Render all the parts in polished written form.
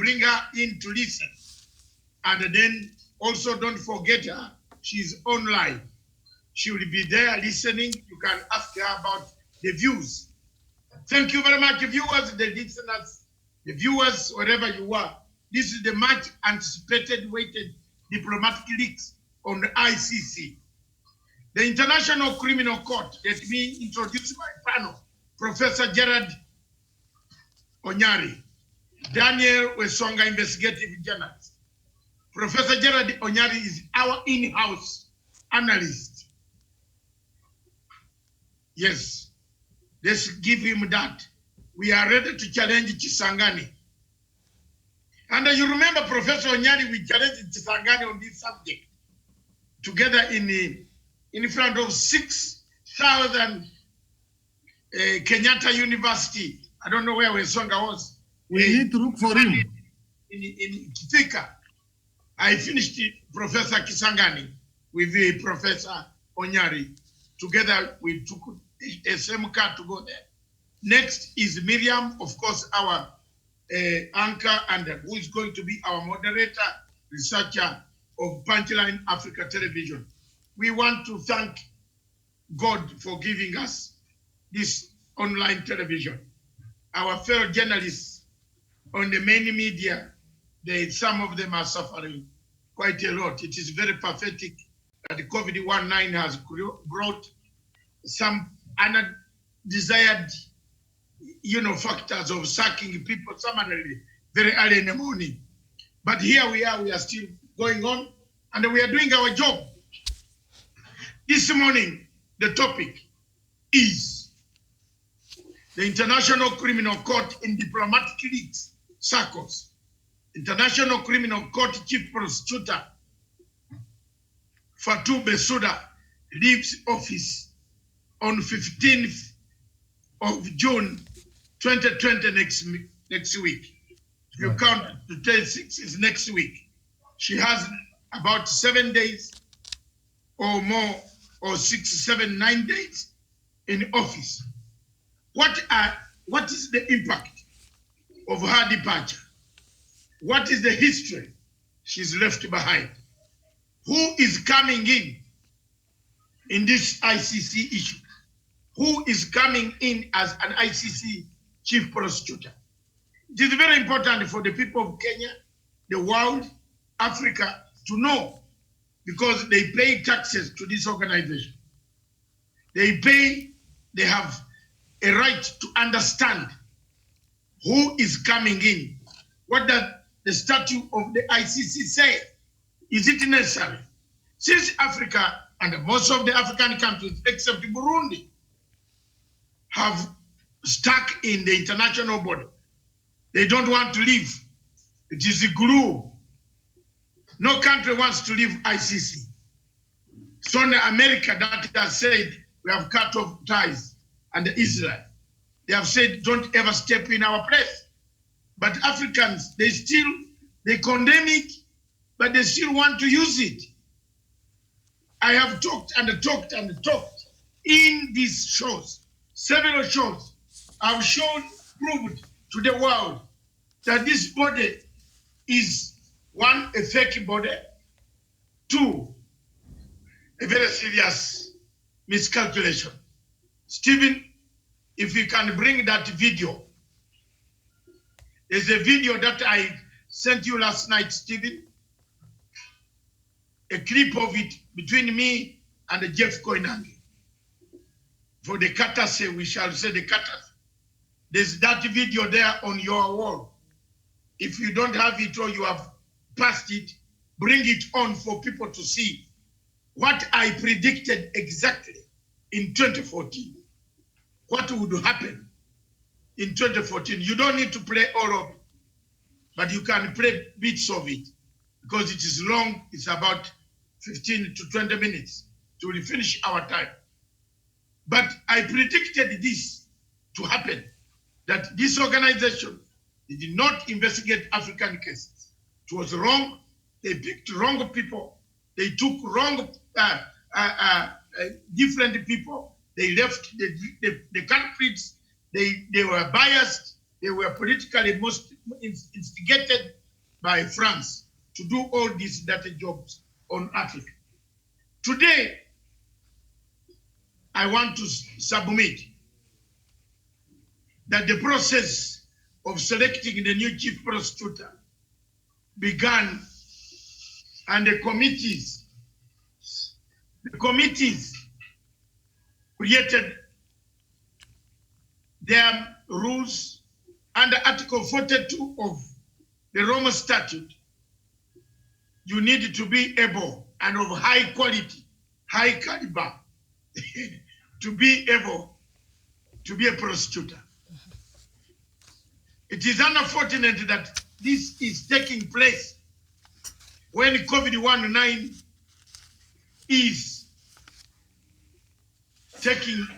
bring her in to listen. And then also don't forget her. She's online. She will be there listening. You can ask her about the views. Thank you very much, viewers, the listeners, the viewers, wherever you are. This is the much anticipated, waited diplomatic leaks on the ICC. The International Criminal Court. Let me introduce my panel. Professor Gerard Onyari, Daniel Wesonga, investigative journalist. Professor Gerard Onyari is our in-house analyst. Yes, let's give him that. We are ready to challenge Chisangani. And you remember, Professor Onyari, we challenged Chisangani on this subject together in front of 6,000 Kenyatta University. I don't know where Wesonga was. We need to look for him. In Kithika. I finished Professor Kisangani with the Professor Onyari. Together, we took a same car to go there. Next is Miriam, of course, our anchor, and who is going to be our moderator, researcher of Punchline Africa Television. We want to thank God for giving us this online television. Our fellow journalists on the main media, some of them are suffering quite a lot. It is very pathetic that the COVID-19 has brought some undesired, factors of sacking people summarily very early in the morning. But here we are still going on, and we are doing our job. This morning, the topic is the International Criminal Court in diplomatic leaks circles. International Criminal Court Chief Prosecutor Fatou Bensouda leaves office on 15th of June 2020 next week. If you count to 26 is next week. She has about 7 days or more, or 6, 7, 9 days in office. What is the impact of her departure? What is the history she's left behind? Who is coming in this ICC issue? Who is coming in as an ICC chief prosecutor? It is very important for the people of Kenya, the world, Africa to know, because they pay taxes to this organization. They have a right to understand who is coming in. What does the statute of the ICC say? Is it necessary? Since Africa and most of the African countries, except Burundi, have stuck in the international body, they don't want to leave. It is a glue. No country wants to leave ICC. It's only America that has said we have cut off ties, and Israel. They have said don't ever step in our place. But Africans, they condemn it, but they still want to use it. I have talked and talked and talked in these shows, several shows. I've proved to the world that this body is one, a fake body, two, a very serious miscalculation. Stephen, if you can bring that video. There's a video that I sent you last night, Stephen. A clip of it between me and Jeff Koinange. For the courtesy, we shall say the courtesy. There's that video there on your wall. If you don't have it or you have passed it, bring it on for people to see what I predicted exactly in 2014. What would happen in 2014? You don't need to play all of it, but you can play bits of it because it is long. It's about 15 to 20 minutes to finish our time. But I predicted this to happen, that this organization did not investigate African cases. It was wrong. They picked wrong people. They took wrong, different people. They left the countries. They were biased. They were politically most instigated. by France to do all these dirty jobs on Africa. Today, I want to submit that the process of selecting the new chief prosecutor began, and the committees created their rules under Article 42 of the Roma Statute. You need to be able and of high quality, high caliber, to be able to be a prosecutor. It is unfortunate that this is taking place when COVID-19 is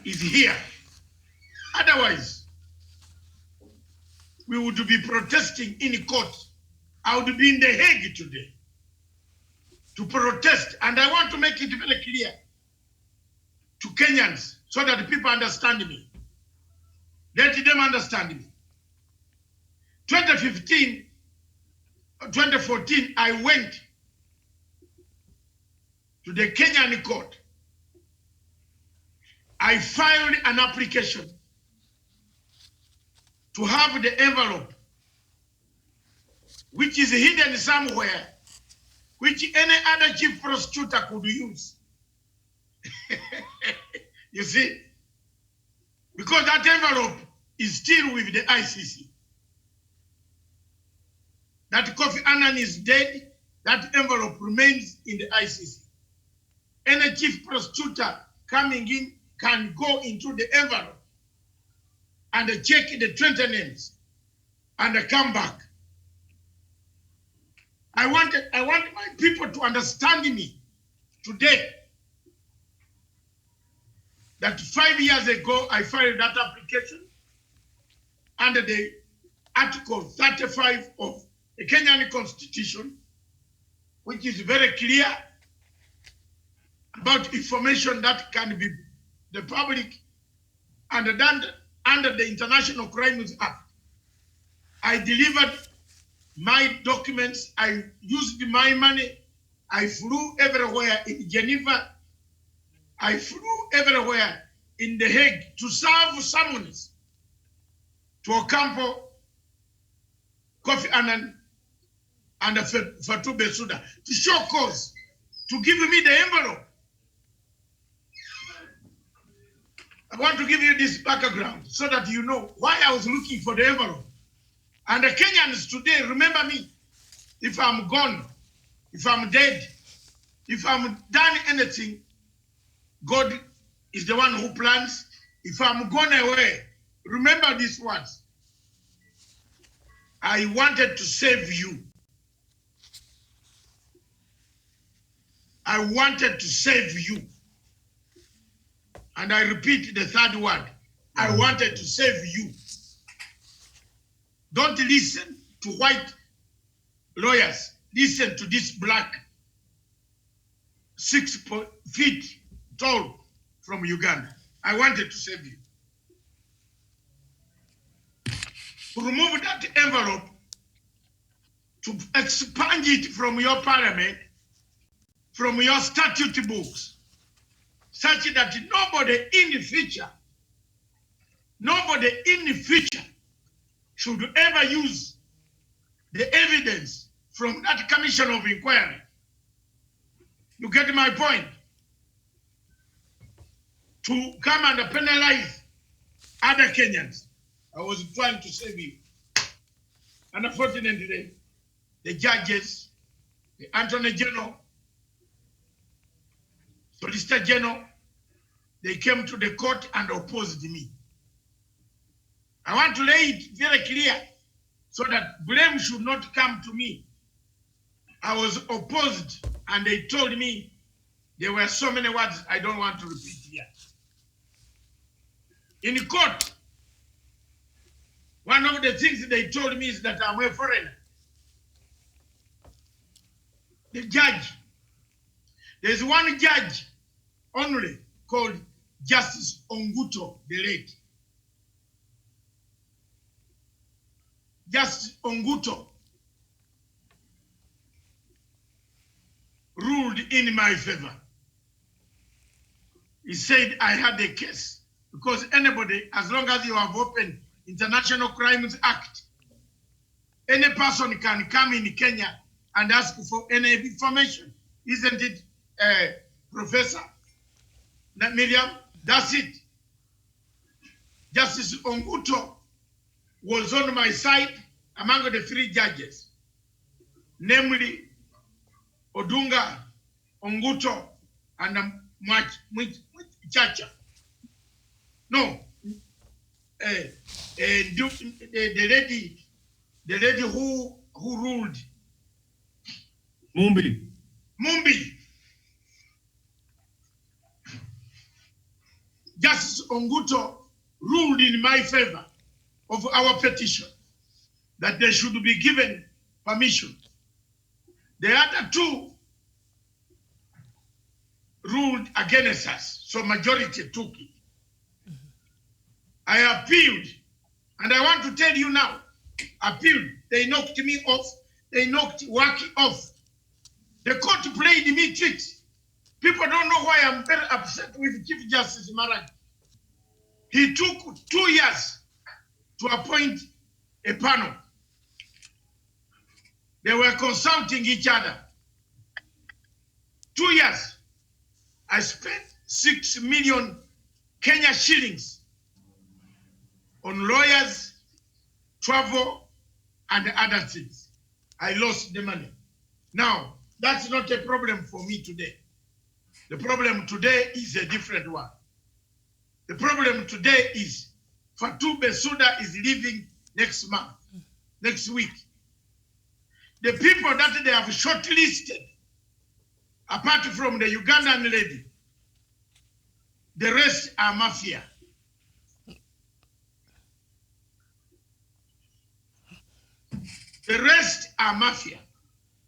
here. Otherwise, we would be protesting in court. I would be in The Hague today to protest. And I want to make it very clear to Kenyans so that people understand me. Let them understand me. 2014, I went to the Kenyan court. I filed an application to have the envelope, which is hidden somewhere, which any other chief prosecutor could use. You see? Because that envelope is still with the ICC. That Kofi Annan is dead, that envelope remains in the ICC. Any chief prosecutor coming in can go into the envelope and check the 20 names and come back. I want my people to understand me today that 5 years ago I filed that application under the Article 35 of the Kenyan Constitution, which is very clear about information that can be the public and under the International Crimes Act. I delivered my documents, I used my money, I flew everywhere in Geneva, I flew everywhere in The Hague to serve summons to Ocampo, Kofi Annan, and Fatou Bensouda to show cause, to give me the envelope. I want to give you this background so that you know why I was looking for the envelope. And the Kenyans today, remember me. If I'm gone, if I'm dead, if I'm done anything, God is the one who plans. If I'm gone away, remember these words. I wanted to save you. I wanted to save you. And I repeat the third word. I wanted to save you. Don't listen to white lawyers. Listen to this black, 6 feet tall from Uganda. I wanted to save you. To remove that envelope, to expunge it from your parliament, from your statute books, such that nobody in the future should ever use the evidence from that commission of inquiry. You get my point? To come and penalize other Kenyans. I was trying to save you. And unfortunately, the judges, the Attorney General, Solicitor General, they came to the court and opposed me. I want to lay it very clear so that blame should not come to me. I was opposed and they told me there were so many words I don't want to repeat here. In court, one of the things they told me is that I'm a foreigner. The judge, there's one judge only called Justice Onguto, the late. Justice Onguto in my favor. He said I had a case because anybody, as long as you have opened International Crimes Act, any person can come in Kenya and ask for any information. Isn't it, Professor Miriam? That's it. Justice Onguto was on my side among the three judges, namely Odunga, Onguto, and Chacha. No, the lady who ruled. Mumbi. Justice Onguto ruled in my favor of our petition that they should be given permission. The other two ruled against us, so majority took it. I appealed, and I want to tell you now, appealed. They knocked me off. They knocked work off. The court played me tricks. People don't know why I'm very upset with Chief Justice Maraj. He took 2 years to appoint a panel. They were consulting each other. 2 years. I spent 6 million Kenya shillings on lawyers, travel, and other things. I lost the money. Now, that's not a problem for me today. The problem today is a different one. The problem today is Bensouda is leaving next month, next week. The people that they have shortlisted, apart from the Ugandan lady, the rest are mafia. The rest are mafia.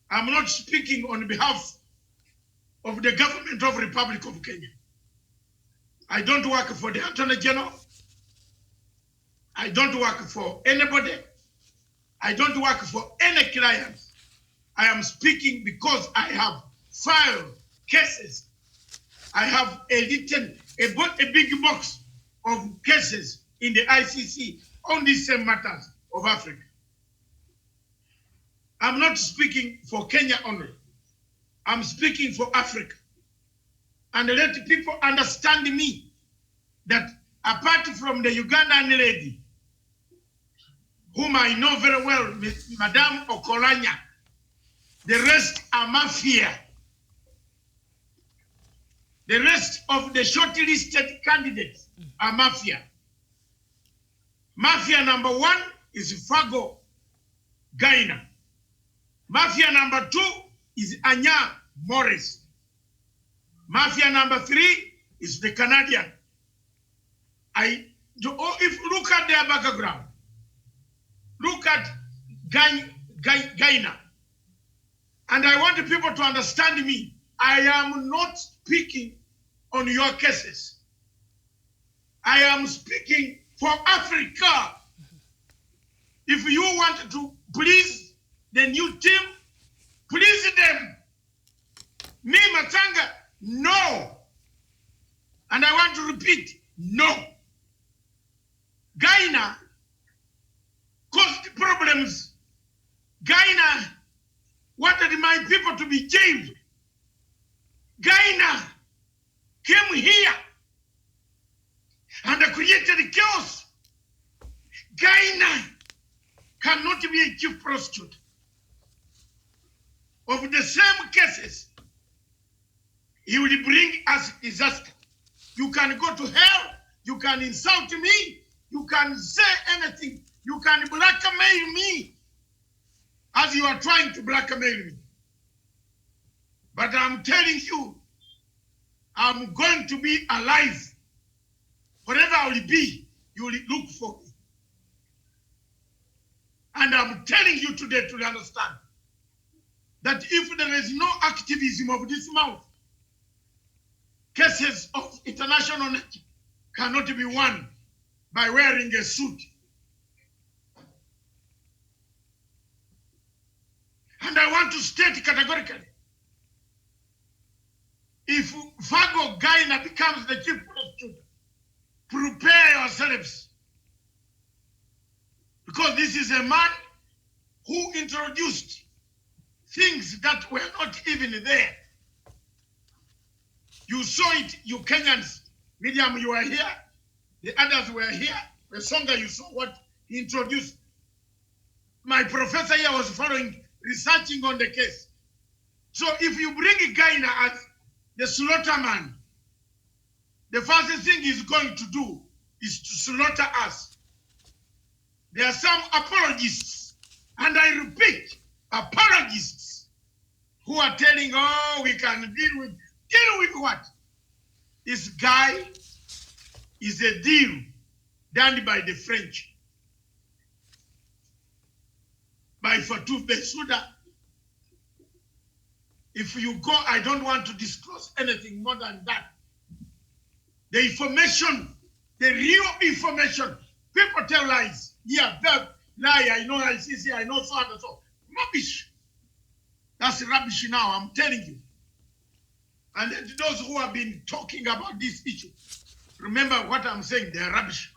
I'm not speaking on behalf of the government of Republic of Kenya. I don't work for the Attorney General. I don't work for anybody. I don't work for any client. I am speaking because I have filed cases. I have a big box of cases in the ICC on these same matters of Africa. I'm not speaking for Kenya only. I'm speaking for Africa. And let people understand me that apart from the Ugandan lady, whom I know very well, Madame Okolanya, the rest are mafia. The rest of the shortlisted candidates are mafia. Mafia number 1 is Fago Gaina. Mafia number 2 is Anya Morris. Mafia number 3 is the Canadian. If look at their background, look at Gaina. And I want the people to understand me. I am not speaking on your cases. I am speaking for Africa. If you want to please the new team, please them. Me, Matanga, no. And I want to repeat, no. Gaina caused problems. Gaina wanted my people to be jailed. Gaina came here and created chaos. Gaina cannot be a chief prosecutor of the same cases. He will bring us disaster. You can go to hell. You can insult me. You can say anything. You can blackmail me as you are trying to blackmail me. But I'm telling you, I'm going to be alive. Wherever I will be, you will look for me. And I'm telling you today to understand that if there is no activism of this mouth, cases of international nature cannot be won by wearing a suit. And I want to state categorically if Vago Gaina becomes the chief prosecutor, prepare yourselves. Because this is a man who introduced things that were not even there. You saw it, you Kenyans. Miriam, you were here. The others were here. Bensouda, you saw what he introduced. My professor here was following, researching on the case. So if you bring Gaina as the slaughterman, the first thing he's going to do is to slaughter us. There are some apologists, and I repeat, apologists, who are telling, oh, we can deal with what? This guy is a deal done by the French, by Fatou Bensouda. If you go, I don't want to disclose anything more than that. The information, the real information, people tell lies. Yeah, lie, I know ICC, I know so and so. Rubbish. That's rubbish now, I'm telling you. And those who have been talking about this issue, remember what I'm saying, they're rubbish.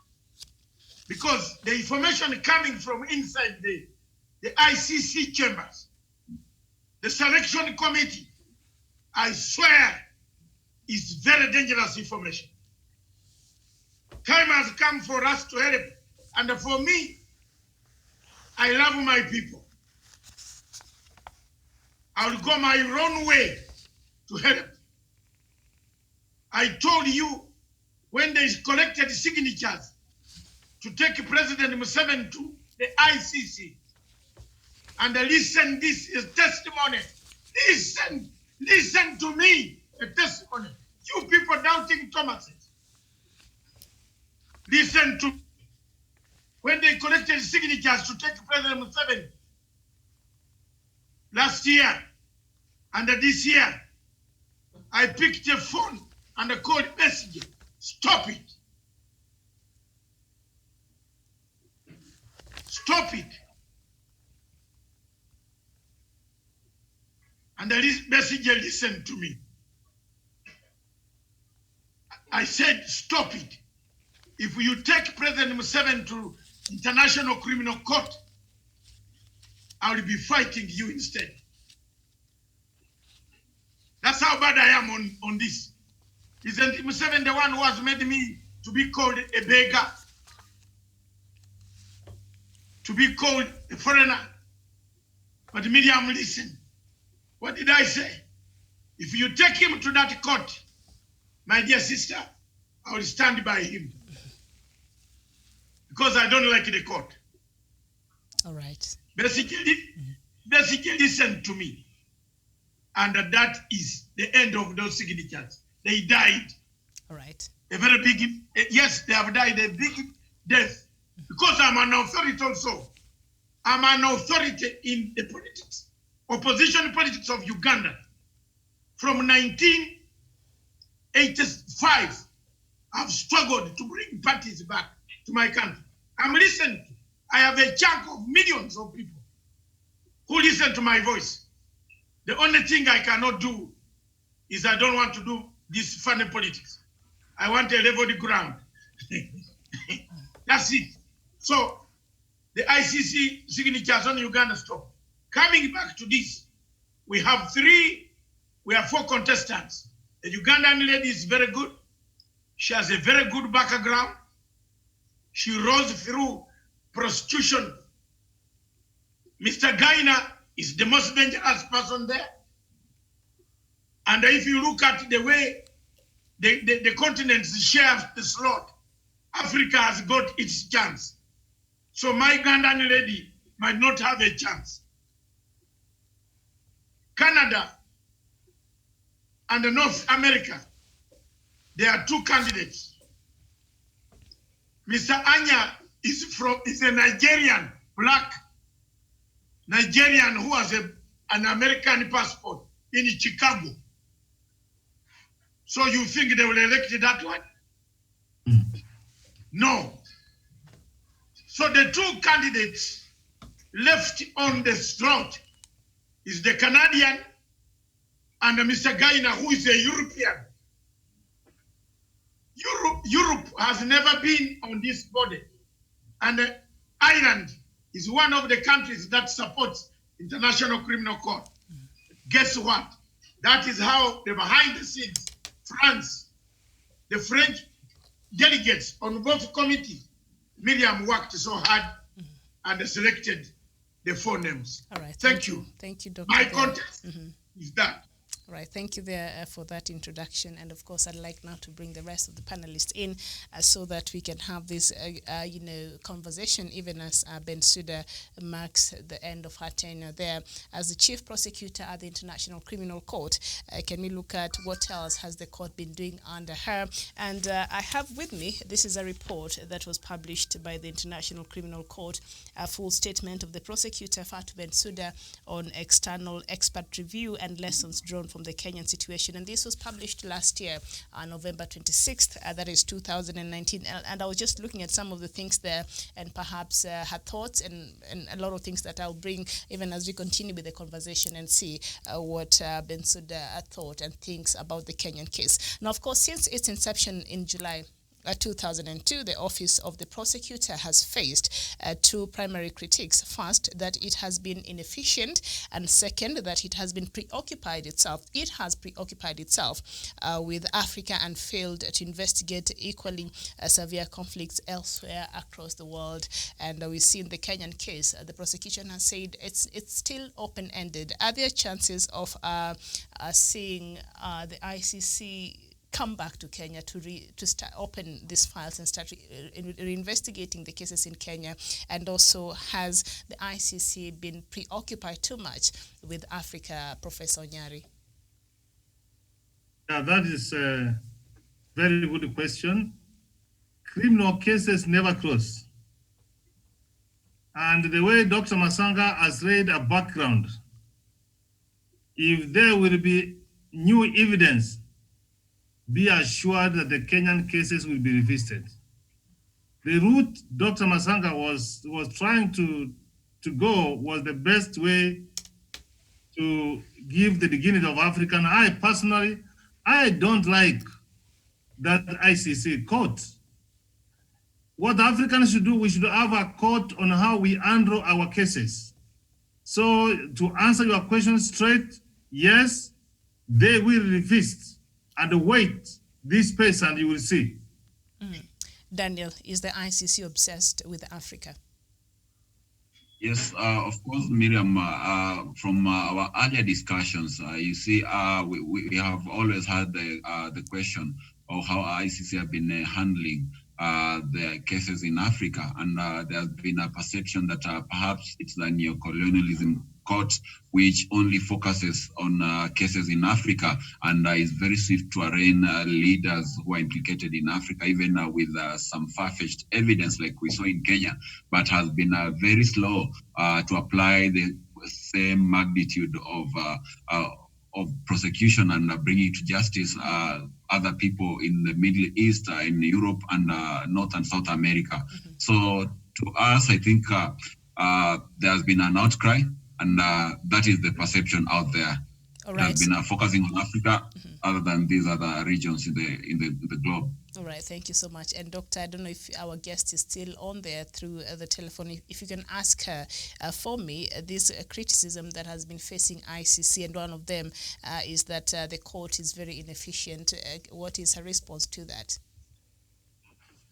Because the information coming from inside the ICC chambers, the selection committee, I swear, is very dangerous information. Time has come for us to help. And for me, I love my people. I will go my own way to help. I told you when they collected signatures to take President Museveni to the ICC, and listen, this is testimony. Listen to me, a testimony. You people doubting Thomases. Listen to when they collected signatures to take President Museveni last year and this year, I picked a phone and I called messenger. Stop it. Stop it. And the messenger listened to me. I said, stop it. If you take President Museveni to International Criminal Court, I will be fighting you instead. That's how bad I am on this. Isn't Museveni the one who has made me to be called a beggar? To be called a foreigner? But Miriam, listen. What did I say? If you take him to that court, my dear sister, I will stand by him. Because I don't like the court. All right. Basically, listen to me. And that is the end of those signatures. They died. All right. A very big, yes, they have died a big death. Because I'm an authority also. I'm an authority in the politics, opposition politics of Uganda. From 1985, I've struggled to bring parties back to my country. I'm listening. I have a chunk of millions of people who listen to my voice. The only thing I cannot do is I don't want to do this funny politics. I want a level ground. That's it. So the ICC signatures on Uganda stop. Coming back to this, we have four contestants. The Ugandan lady is very good. She has a very good background. She rose through prostitution. Mr. Gaina is the most dangerous person there. And if you look at the way the continents share the slot, Africa has got its chance. So my Ugandan lady might not have a chance. Canada and North America, there are two candidates. Mr. Anya is a Nigerian, black Nigerian who has an American passport in Chicago. So you think they will elect that one? No. So the two candidates left on the slot is the Canadian and Mr. Gaina, who is a European. Europe has never been on this body. And Ireland is one of the countries that supports International Criminal Court. Guess what? That is how the behind the scenes, France, the French delegates on both committees, Miriam worked so hard and selected the 4 names. All right. Thank you. Thank you, Dr. My context is that. Right, thank you there for that introduction, and of course I'd like now to bring the rest of the panelists in so that we can have this conversation, even as Bensouda marks the end of her tenure there as the Chief Prosecutor at the International Criminal Court. Can we look at what else has the court been doing under her? And I have with me, this is a report that was published by the International Criminal Court, a full statement of the prosecutor Fatu Bensouda on external expert review and lessons drawn from the Kenyan situation, and this was published last year on November 26th, that is 2019, and I was just looking at some of the things there and perhaps her thoughts and a lot of things that I'll bring even as we continue with the conversation and see what Bensouda thought and thinks about the Kenyan case. Now, of course, since its inception in July 2002, the Office of the Prosecutor has faced 2 primary critiques. First, that it has been inefficient, and second, that it has been preoccupied itself. It has preoccupied itself with Africa and failed to investigate equally severe conflicts elsewhere across the world. And we've seen the Kenyan case. The prosecution has said it's still open-ended. Are there chances of seeing the ICC come back to Kenya to start open these files and start reinvestigating the cases in Kenya? And also, has the ICC been preoccupied too much with Africa, Professor Nyari? Yeah, that is a very good question. Criminal cases never close. And the way Dr. Masanga has laid a background, if there will be new evidence, be assured that the Kenyan cases will be revisited. The route Dr. Masanga was trying to go was the best way to give the dignity of Africa. And I personally, I don't like that ICC court. What Africans should do, we should have a court on how we handle our cases. So to answer your question straight, yes, they will revisit and wait this space, and you will see. Daniel, is the ICC obsessed with Africa? Yes, of course, Miriam. From our earlier discussions, you see, we have always had the question of how ICC have been handling the cases in Africa, and there has been a perception that perhaps it's the neo-colonialism court which only focuses on cases in Africa and is very swift to arraign leaders who are implicated in Africa, even with some far-fetched evidence like we saw in Kenya, but has been very slow to apply the same magnitude of prosecution and bringing to justice other people in the Middle East, in Europe, and North and South America. So to us, I think there has been an outcry, and that is the perception out there. All right. It has been focusing on Africa other than these other regions in the globe. All right, thank you so much. And Doctor, I don't know if our guest is still on there through the telephone. If you can ask her for me, this criticism that has been facing ICC, and one of them is that the court is very inefficient. What is her response to that?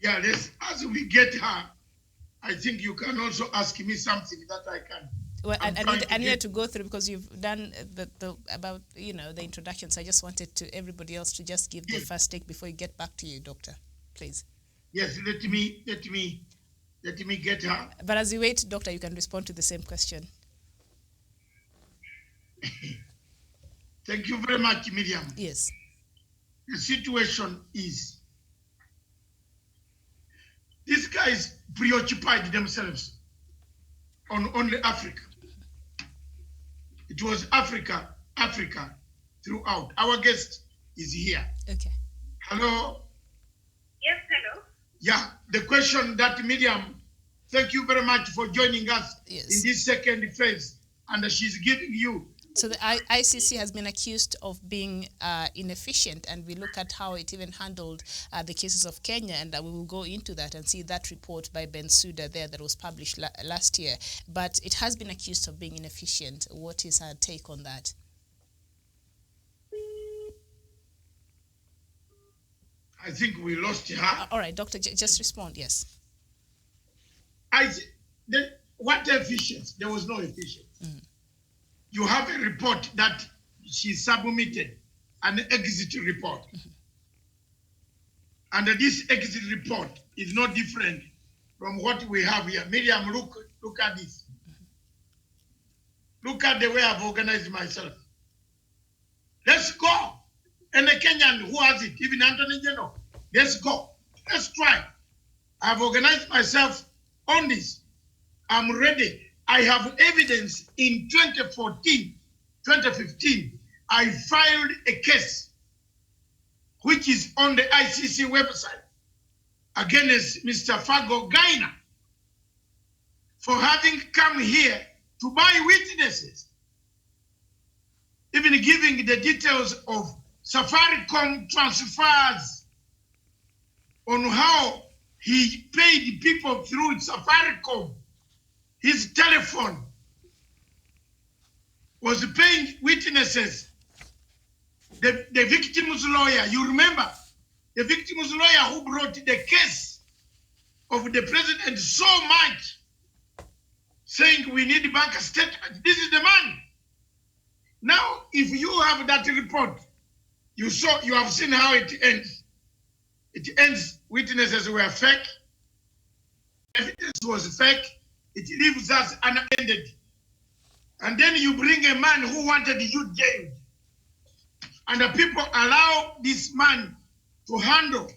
Yeah, as we get her, I think you can also ask me something that I can. Well, I needed to go through, because you've done the about the introduction. So I just wanted to everybody else to just give the first take before you get back to you, Doctor, please. Yes, let me get her. But as you wait, Doctor, you can respond to the same question. Thank you very much, Miriam. Yes. The situation is these guys preoccupied themselves on only Africa. It was Africa throughout. Our guest is here. Okay. Hello? Yes, hello. Yeah, the question that Miriam, thank you very much for joining us in this second phase. And she's giving you So the ICC has been accused of being inefficient, and we look at how it even handled the cases of Kenya, and we will go into that and see that report by Bensouda there that was published last year. But it has been accused of being inefficient. What is her take on that? I think we lost her. All right, Doctor, just respond, yes. What efficiency? There was no efficiency. You have a report that she submitted, an exit report. And this exit report is no different from what we have here. Miriam, look at this. Look at the way I've organized myself. Let's go. And the Kenyan, who has it? Even Anthony General. Let's go. Let's try. I've organized myself on this. I'm ready. I have evidence in 2014, 2015. I filed a case which is on the ICC website against Mr. Fago Gaina for having come here to buy witnesses, even giving the details of Safaricom transfers on how he paid people through Safaricom. His telephone was paying witnesses. The victim's lawyer, you remember, the victim's lawyer who brought the case of the president so much, saying we need bank statement. This is the man. Now, if you have that report, you have seen how it ends. It ends, witnesses were fake, evidence was fake, it leaves us unattended. And then you bring a man who wanted you jailed. And the people allow this man to handle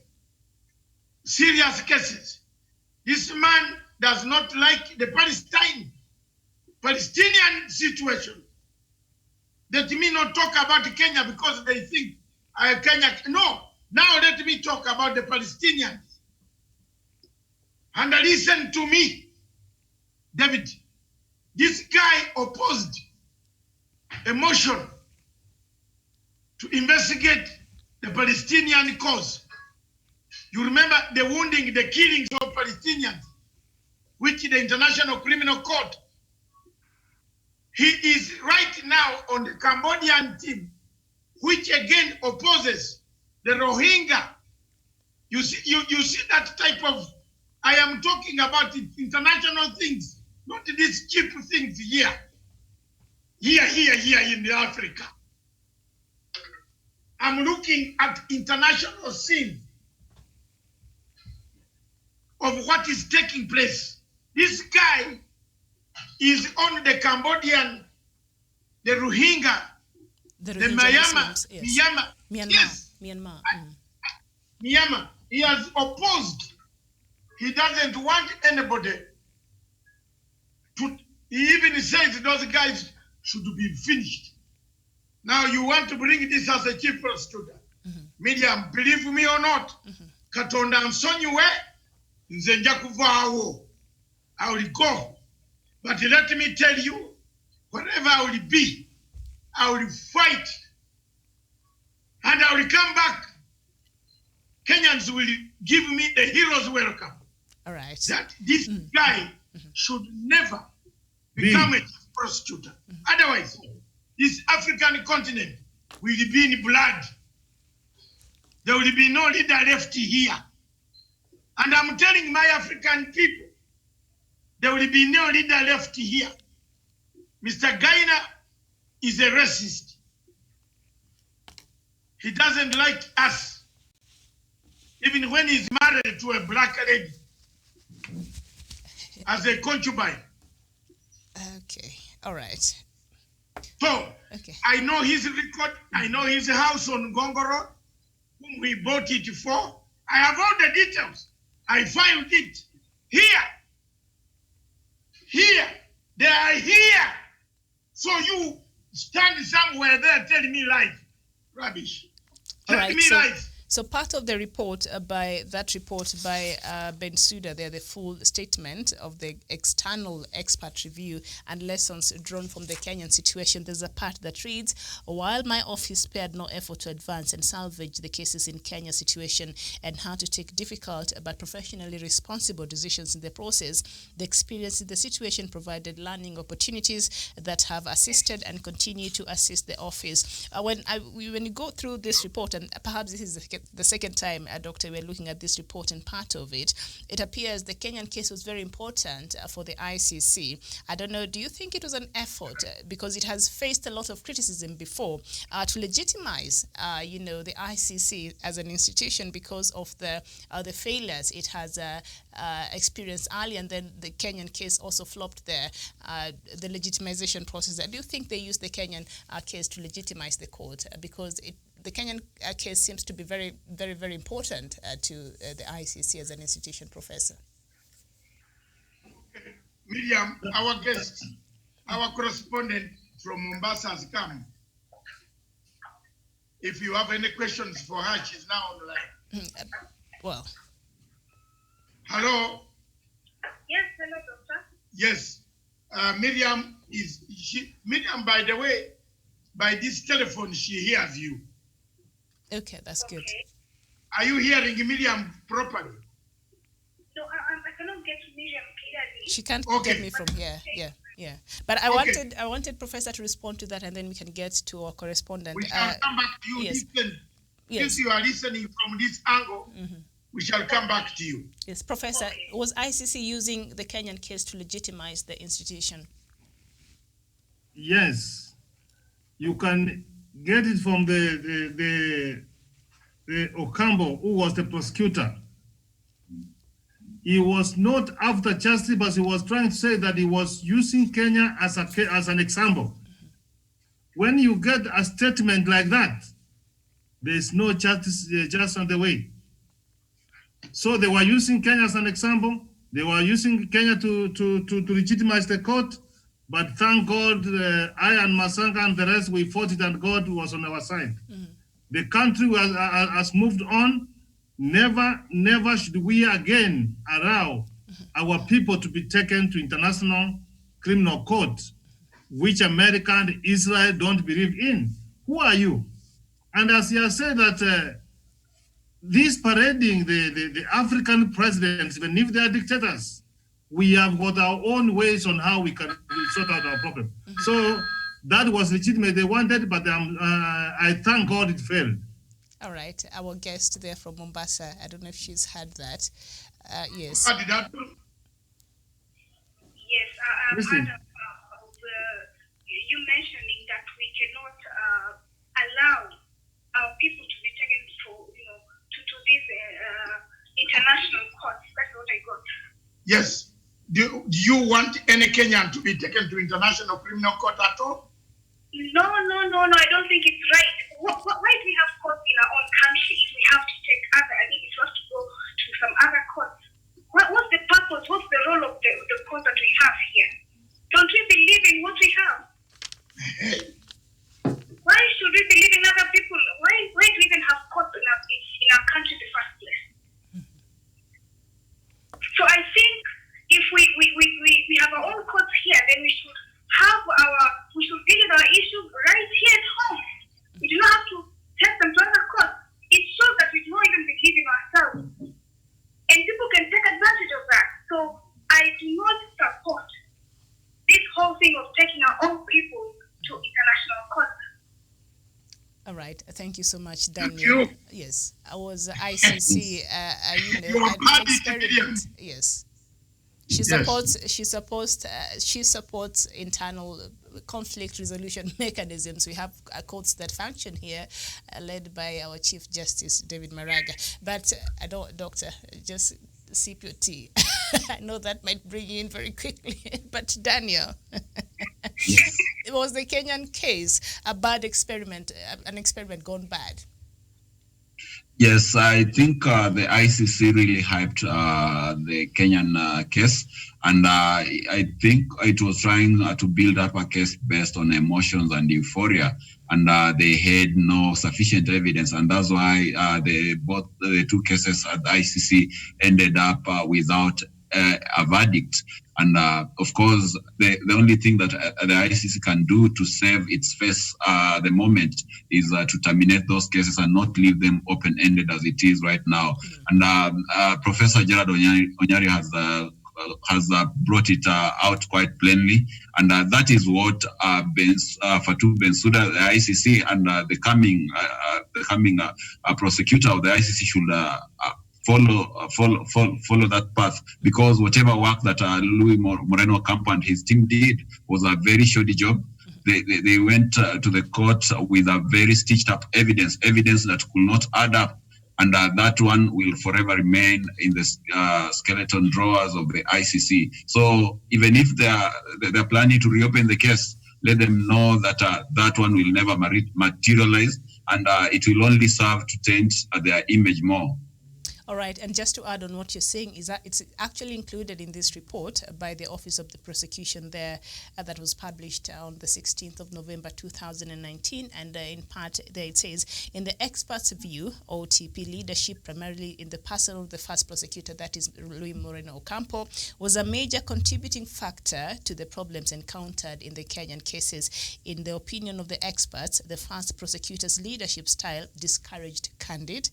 serious cases. This man does not like the Palestinian situation. Let me not talk about Kenya because they think Kenya. No, now let me talk about the Palestinians. And listen to me, David. This guy opposed a motion to investigate the Palestinian cause. You remember the wounding, the killings of Palestinians, which the International Criminal Court. He is right now on the Cambodian team, which again opposes the Rohingya. You see that type of, I am talking about international things, not these cheap things here in Africa. I'm looking at international scene of what is taking place. This guy is on the Cambodian, the Rohingya, the Myanmar, yes. Myanmar. Yes. Myanmar. Myanmar. He has opposed. He doesn't want anybody to, he even says those guys should be finished. Now you want to bring this as a chief prosecutor. Miriam, believe me or not, Katonda nsonyiwe, nze nja kuvaawo. I will go. But let me tell you, wherever I will be, I will fight. And I will come back. Kenyans will give me the hero's welcome. All right. That this guy should never become a prosecutor. Otherwise, this African continent will be in blood. There will be no leader left here. And I'm telling my African people, there will be no leader left here. Mr. Gaina is a racist. He doesn't like us. Even when he's married to a black lady as a concubine. Okay, all right. So, okay. I know his record. I know his house on Gongoro, whom we bought it for. I have all the details. I filed it here. Here. They are here. So you stand somewhere there telling me lies. Rubbish. Telling me lies. So part of the report by Bensouda, there the full statement of the external expert review and lessons drawn from the Kenyan situation. There's a part that reads, while my office spared no effort to advance and salvage the cases in Kenya's situation and how to take difficult but professionally responsible decisions in the process, the experience in the situation provided learning opportunities that have assisted and continue to assist the office. When you go through this report, and perhaps this is the second time, Doctor, we're looking at this report and part of it, it appears the Kenyan case was very important for the ICC. I don't know, do you think it was an effort, because it has faced a lot of criticism before, to legitimize, the ICC as an institution because of the failures it has experienced earlier, and then the Kenyan case also flopped there, the legitimization process. Do you think they used the Kenyan case to legitimize the court? Because the Kenyan case seems to be very, very, very important to the ICC as an institution, Professor. Miriam, our guest, our correspondent from Mombasa has come. If you have any questions for her, she's now on the line. Well. Hello? Yes, hello, doctor. Yes. Miriam, Miriam, by the way, by this telephone, she hears you. Okay, that's good. Okay. Are you hearing Miriam properly? No, I cannot get Miriam clearly. She can't Okay. get me from here. Yeah. But I wanted Professor to respond to that, and then we can get to our correspondent. We shall come back to you. Yes. Listen. Yes. Since you are listening from this angle, we shall come back to you. Yes, Professor, Okay. was ICC using the Kenyan case to legitimize the institution? Yes, you can get it from the Okambo, who was the prosecutor. He was not after justice, but he was trying to say that he was using Kenya as an example. When you get a statement like that, there is no justice just on the way. So they were using Kenya as an example. They were using Kenya to legitimize the court. But thank God, I and Masanga and the rest, we fought it, and God was on our side. The country has moved on. Never should we again allow our people to be taken to international criminal court, which America and Israel don't believe in. Who are you? And as you have said that this parading the African presidents, even if they are dictators, we have got our own ways on how we can sort out our problem. So that was legitimate. They wanted, but I thank God it failed. All right. Our guest there from Mombasa, I don't know if she's heard that. Yes. How did that do? Yes, I've Listen. heard of you mentioning that we cannot allow our people to be taken to these international courts. That's what I got. Yes. Do you want any Kenyan to be taken to international criminal court at all? No, I don't think it's right. Why do we have courts in our own country if we have to take other? I think it's supposed to go to some other courts. What's the purpose? What's the role of the court that we have here? Don't we believe in what we have? Why should we believe in other people? Why do we even have courts in our country in the first place? So I think if we have our own courts here, then we should deal with our issues right here at home. We do not have to take them to other courts. It shows that we do not even believe in ourselves. And people can take advantage of that. So I do not support this whole thing of taking our own people to international courts. All right. Thank you so much, Daniel. you. Yes. I was ICC, You are an party experiment. civilian. Yes. She Yes. supports internal conflict resolution mechanisms. We have courts that function here, led by our Chief Justice David Maraga. But Doctor, just sip your tea. I know that might bring you in very quickly. But Daniel, it was the Kenyan case a bad experiment, an experiment gone bad? Yes, I think the ICC really hyped the Kenyan case, and I think it was trying to build up a case based on emotions and euphoria, and they had no sufficient evidence, and that's why both the two cases at the ICC ended up without a verdict. And of course, the only thing that the ICC can do to save its face the moment is to terminate those cases and not leave them open-ended as it is right now. And Professor Gerard Onyari has brought it out quite plainly, and that is what Fatou Bensouda, the ICC, and the coming prosecutor of the ICC should follow that path, because whatever work that Luis Moreno Ocampo and his team did was a very shoddy job. They went to the court with a very stitched up evidence that could not add up, and that one will forever remain in the skeleton drawers of the ICC. So even if they're planning to reopen the case, let them know that that one will never materialize, and it will only serve to taint their image more. All right, and just to add on what you're saying is that it's actually included in this report by the Office of the Prosecution there that was published on the 16th of November 2019, and in part there it says, in the expert's view, OTP leadership, primarily in the person of the first prosecutor, that is Luis Moreno Ocampo, was a major contributing factor to the problems encountered in the Kenyan cases. In the opinion of the experts, the first prosecutor's leadership style discouraged candid,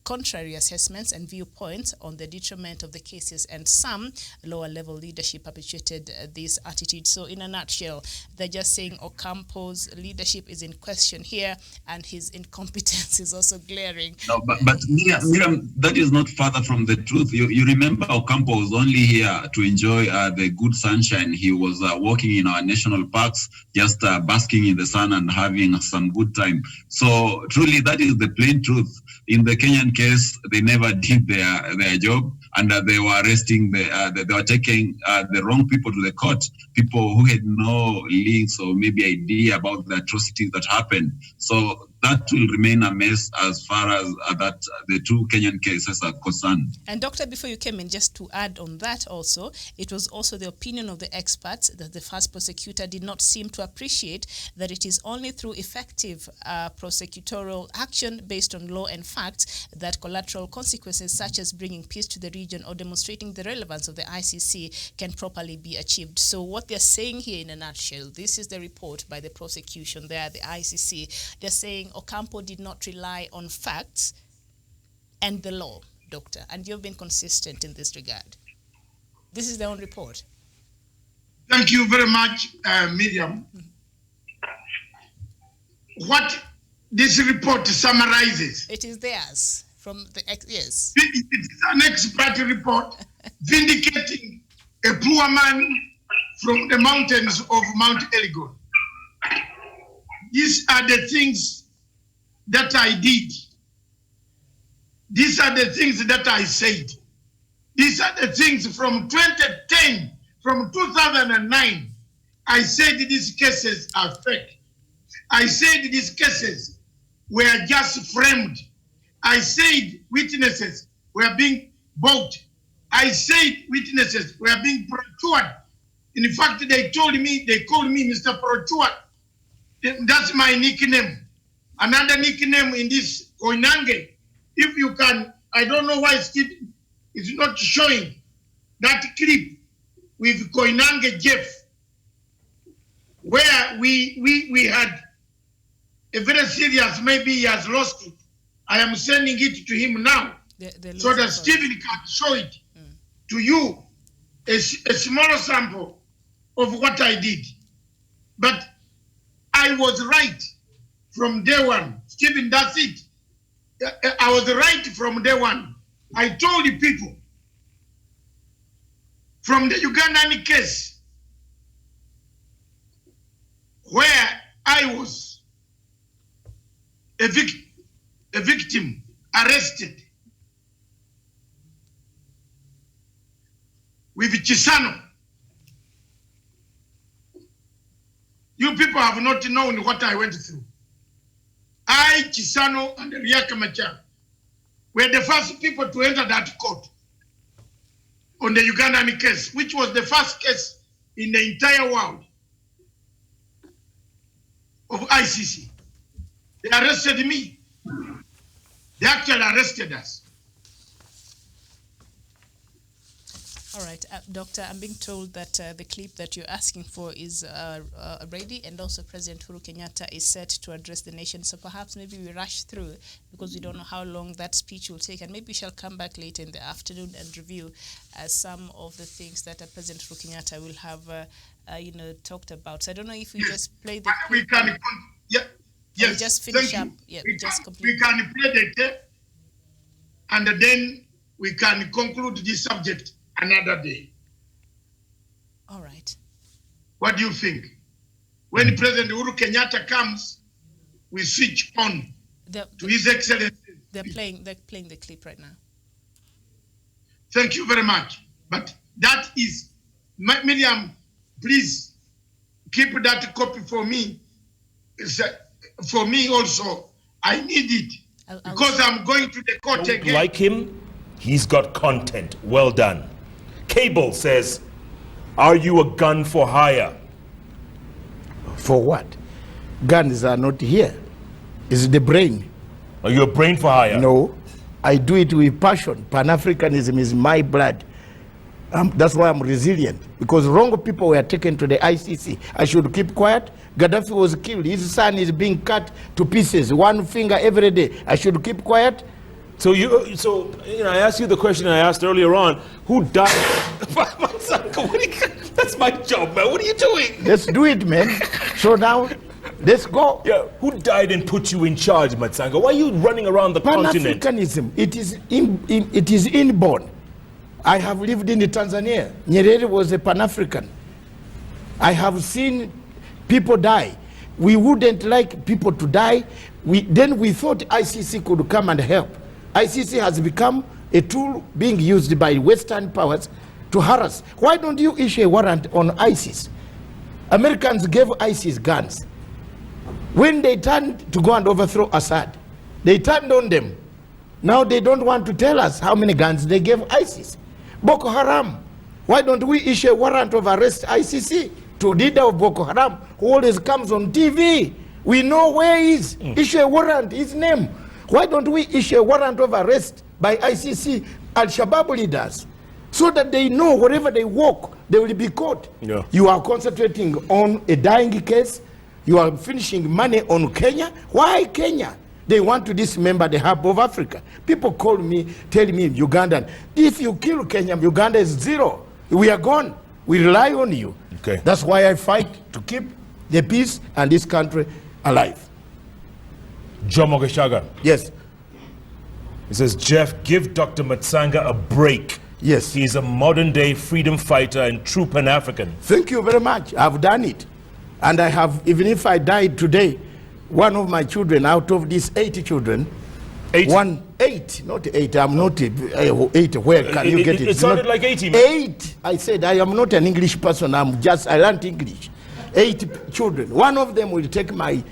contrary assessments and viewpoints on the detriment of the cases, and some lower-level leadership perpetuated this attitude. So in a nutshell, they're just saying Ocampo's leadership is in question here, and his incompetence is also glaring. No, but Miriam, that is not further from the truth. You remember Ocampo was only here to enjoy the good sunshine. He was walking in our national parks, just basking in the sun and having some good time. So truly, that is the plain truth. In the Kenyan case, they never did their job, and they were arresting they were taking the wrong people to the court, people who had no links or maybe idea about the atrocities that happened. So that will remain a mess as far as the two Kenyan cases are concerned. And Doctor, before you came in, just to add on that also, it was also the opinion of the experts that the first prosecutor did not seem to appreciate that it is only through effective prosecutorial action based on law and facts that collateral consequences such as bringing peace to the region or demonstrating the relevance of the ICC can properly be achieved. So what they're saying here in a nutshell, this is the report by the prosecution there, the ICC. They're saying Ocampo did not rely on facts and the law, Doctor, and you've been consistent in this regard. This is their own report. Thank you very much, Miriam. What this report summarizes. It is theirs from the yes. It is an expert report vindicating a poor man from the mountains of Mount Elgon. These are the things that I did. These are the things that I said. These are the things from 2010, from 2009. I said these cases are fake. I said these cases were just framed. I said witnesses were being bought. I said witnesses were being procured. In fact, they called me Mr. Procured. That's my nickname. Another nickname in this Koinange. If you can, I don't know why it's not showing that clip with Koinange Jeff, where we had a very serious, maybe he has lost it. I am sending it to him now so that Stephen can show it to you, a small sample of what I did. But I was right from day one. Stephen, that's it. I was right from day one. I told the people from the Ugandan case where I was a victim arrested with Chisano. You people have not known what I went through. I, Chisano, and Riaka Machar, were the first people to enter that court on the Ugandan case, which was the first case in the entire world of ICC. They arrested me. They actually arrested us. All right, Doctor, I'm being told that the clip that you're asking for is ready, and also President Uhuru Kenyatta is set to address the nation. So perhaps maybe we rush through because we don't know how long that speech will take, and maybe we shall come back later in the afternoon and review some of the things that President Uhuru Kenyatta will have, talked about. So I don't know if we just play the clip. We can, yes. We just finish up. Yeah, we just complete. We can play the tape, and then we can conclude this subject another day. All right. What do you think? When President Uhuru Kenyatta comes, we switch on to His Excellency. They're playing the clip right now. Thank you very much. But that is, Miriam, please keep that copy for me. For me also, I need it because I'm going to the court again. Like him, he's got content. Well done. Cable says, are you a gun for hire? For what? Guns are not here. It's the brain. Are you a brain for hire? No, I do it with passion. Pan-Africanism is my blood. That's why I'm resilient, because wrong people were taken to the ICC. I should keep quiet. Gaddafi was killed. His son is being cut to pieces, one finger every day. I should keep quiet. So I asked you the question I asked earlier on. Who died? That's my job, man. What are you doing? Let's do it, man. So now, let's go. Yeah. Who died and put you in charge, Matsanga? Why are you running around the continent? Pan-Africanism, it is inborn. I have lived in Tanzania. Nyerere was a Pan-African. I have seen people die. We wouldn't like people to die. Then we thought ICC could come and help. ICC has become a tool being used by Western powers to harass. Why don't you issue a warrant on ISIS? Americans gave ISIS guns. When they turned to go and overthrow Assad, they turned on them. Now they don't want to tell us how many guns they gave ISIS. Boko Haram, why don't we issue a warrant of arrest ICC to leader of Boko Haram who always comes on TV? We know where he is. Issue a warrant, his name. Why don't we issue a warrant of arrest by ICC Al-Shabaab leaders so that they know wherever they walk, they will be caught? Yeah. You are concentrating on a dying case. You are finishing money on Kenya. Why Kenya? They want to dismember the hub of Africa. People call me, tell me, Ugandan, if you kill Kenya, Uganda is zero. We are gone. We rely on you. Okay. That's why I fight to keep the peace and this country alive. Jomo Geshaga. Yes. He says, Jeff, give Dr. Matsanga a break. Yes. He's a modern-day freedom fighter and true Pan-African. Thank you very much. I've done it. And I have, even if I died today, one of my children, out of these 80 children, 8? 8, not 8, I'm not 8, where can you get it? It sounded like 80, man. 8, I said, I am not an English person, I learned English. 8 children, one of them will take my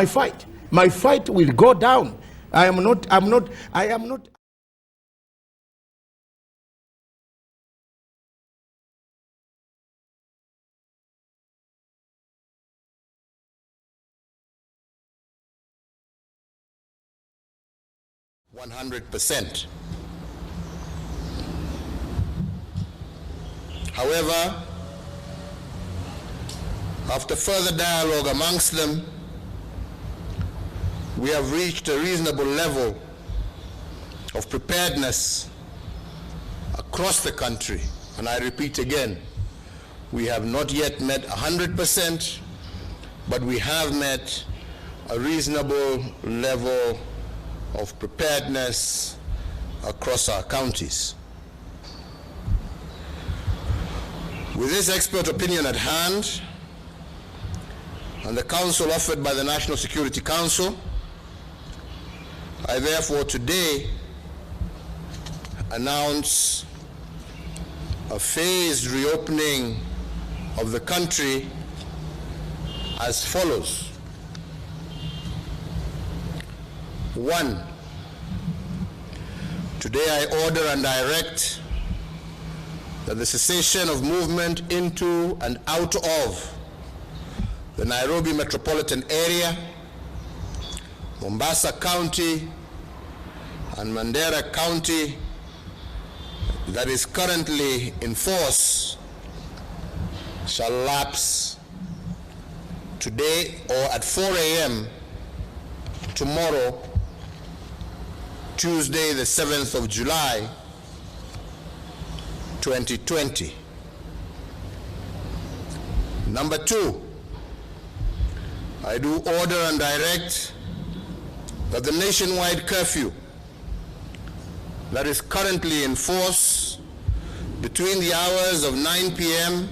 fight. My fight will go down. I am not. 100%. However, after further dialogue amongst them, we have reached a reasonable level of preparedness across the country. And I repeat again, we have not yet met 100%, but we have met a reasonable level of preparedness across our counties. With this expert opinion at hand, and the counsel offered by the National Security Council, I therefore today announce a phased reopening of the country as follows. 1, Today I order and direct that the cessation of movement into and out of the Nairobi metropolitan area, Mombasa County, and Mandera County that is currently in force shall lapse today or at 4 a.m. tomorrow, Tuesday, the 7th of July, 2020. Number two, I do order and direct that the nationwide curfew that is currently in force between the hours of 9 p.m.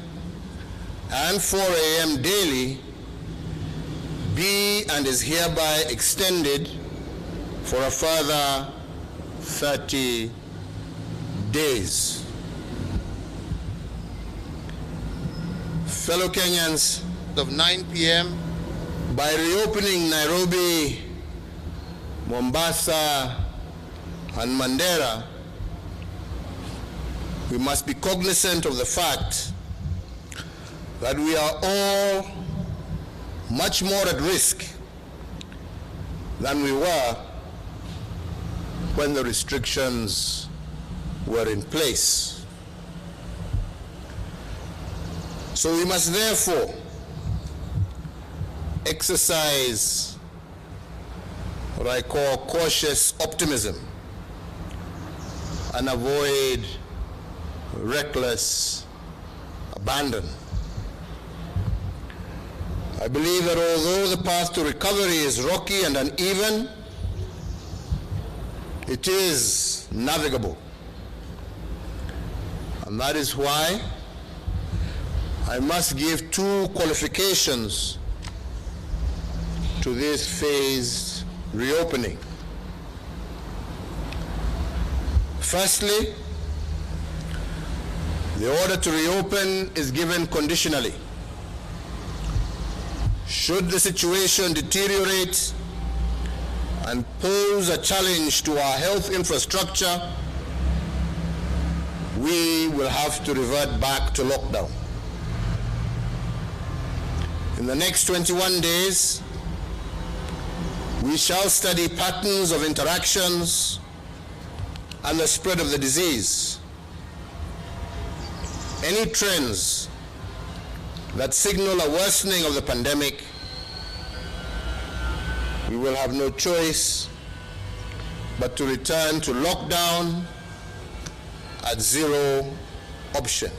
and 4 a.m. daily be and is hereby extended for a further 30 days. Fellow Kenyans, of 9 p.m., by reopening Nairobi, Mombasa, and Mandera, we must be cognizant of the fact that we are all much more at risk than we were when the restrictions were in place. So we must therefore exercise what I call cautious optimism and avoid reckless abandon. I believe that although the path to recovery is rocky and uneven, it is navigable. And that is why I must give two qualifications to this phased reopening. Firstly, the order to reopen is given conditionally. Should the situation deteriorate and pose a challenge to our health infrastructure, we will have to revert back to lockdown. In the next 21 days, we shall study patterns of interactions and the spread of the disease. Any trends that signal a worsening of the pandemic, we will have no choice but to return to lockdown at zero option.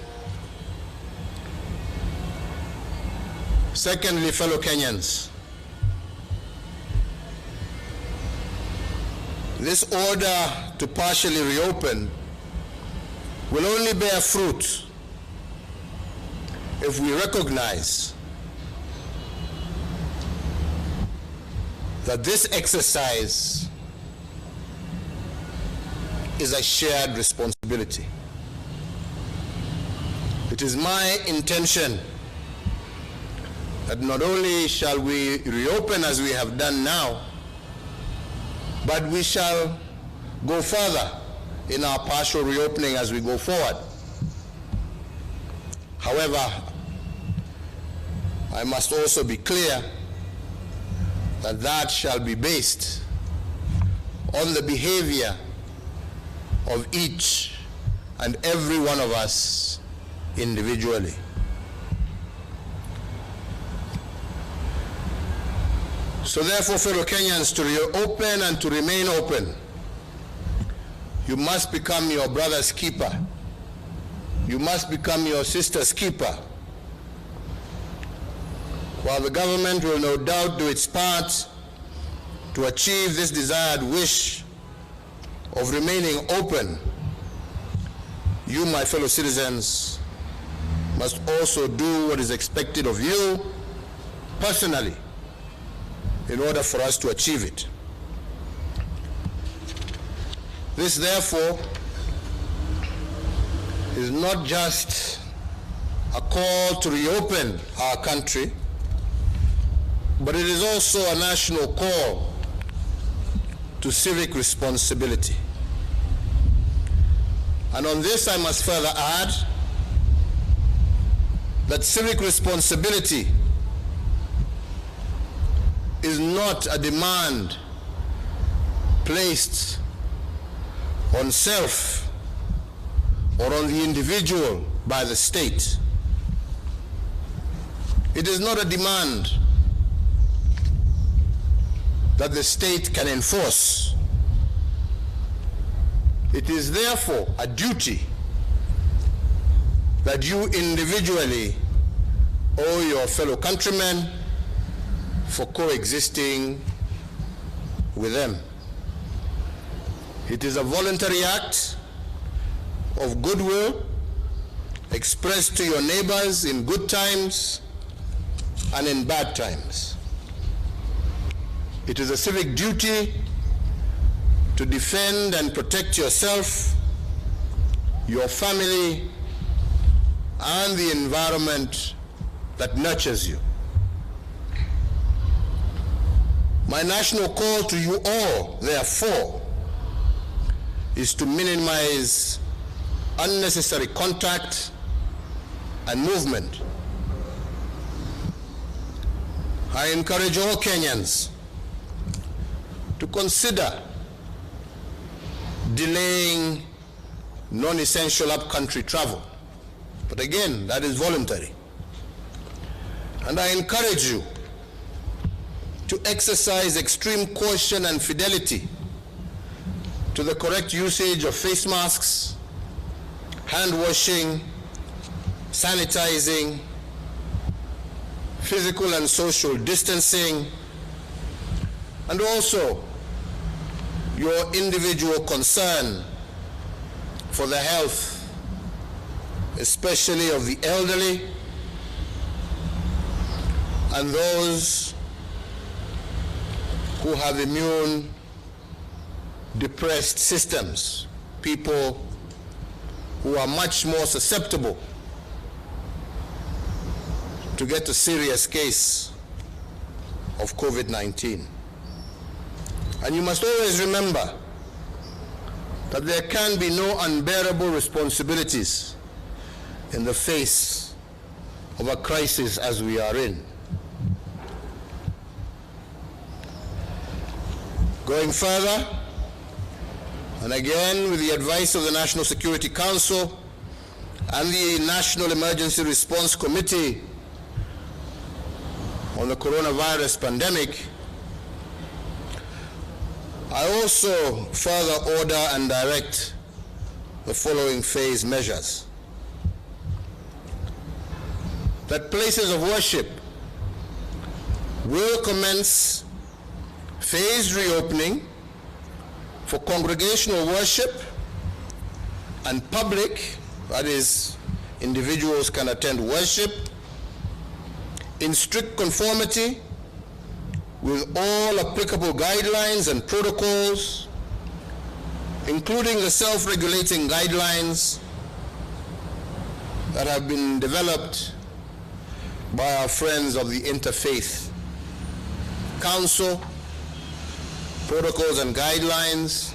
Secondly, fellow Kenyans, this order to partially reopen will only bear fruit if we recognize that this exercise is a shared responsibility. It is my intention that not only shall we reopen as we have done now, but we shall go further in our partial reopening as we go forward. However, I must also be clear that that shall be based on the behavior of each and every one of us individually. So therefore, fellow Kenyans, to reopen and to remain open, you must become your brother's keeper. You must become your sister's keeper. While the government will no doubt do its part to achieve this desired wish of remaining open, you, my fellow citizens, must also do what is expected of you personally in order for us to achieve it. This, therefore, is not just a call to reopen our country, but it is also a national call to civic responsibility. And on this, I must further add that civic responsibility is not a demand placed on self or on the individual by the state. It is not a demand that the state can enforce. It is therefore a duty that you individually owe your fellow countrymen for coexisting with them. It is a voluntary act of goodwill expressed to your neighbors in good times and in bad times. It is a civic duty to defend and protect yourself, your family, and the environment that nurtures you. My national call to you all, therefore, is to minimize unnecessary contact and movement. I encourage all Kenyans to consider delaying non-essential up-country travel. But again, that is voluntary. And I encourage you to exercise extreme caution and fidelity to the correct usage of face masks, hand washing, sanitizing, physical and social distancing, and also your individual concern for the health, especially of the elderly and those who have immune depressed systems, people who are much more susceptible to get a serious case of COVID-19. And you must always remember that there can be no unbearable responsibilities in the face of a crisis as we are in. Going further, and again with the advice of the National Security Council and the National Emergency Response Committee on the coronavirus pandemic, I also further order and direct the following phase measures. That places of worship will commence phased reopening for congregational worship and public, that is, individuals can attend worship in strict conformity with all applicable guidelines and protocols, including the self-regulating guidelines that have been developed by our friends of the Interfaith Council, protocols and guidelines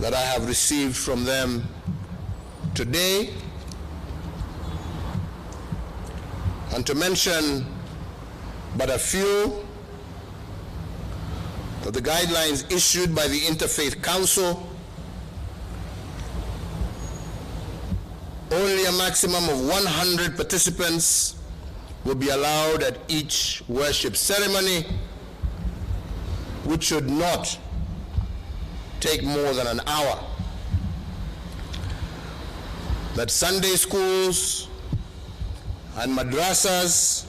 that I have received from them today. And to mention but a few, of the guidelines issued by the Interfaith Council, only a maximum of 100 participants will be allowed at each worship ceremony, which should not take more than an hour. That Sunday schools and madrasas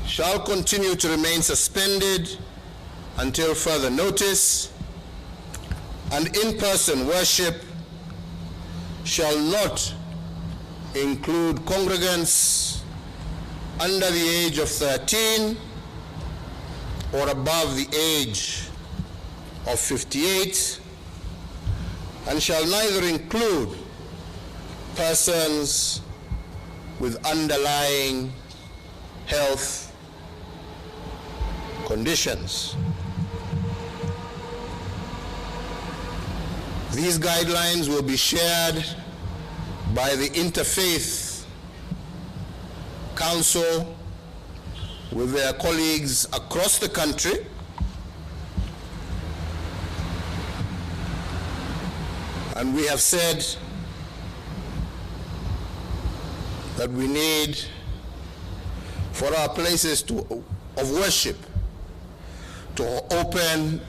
shall continue to remain suspended until further notice, and in-person worship shall not include congregants under the age of 13 or above the age of 58, and shall neither include persons with underlying health conditions. These guidelines will be shared by the Interfaith Council with their colleagues across the country, and we have said that we need for our places of worship to open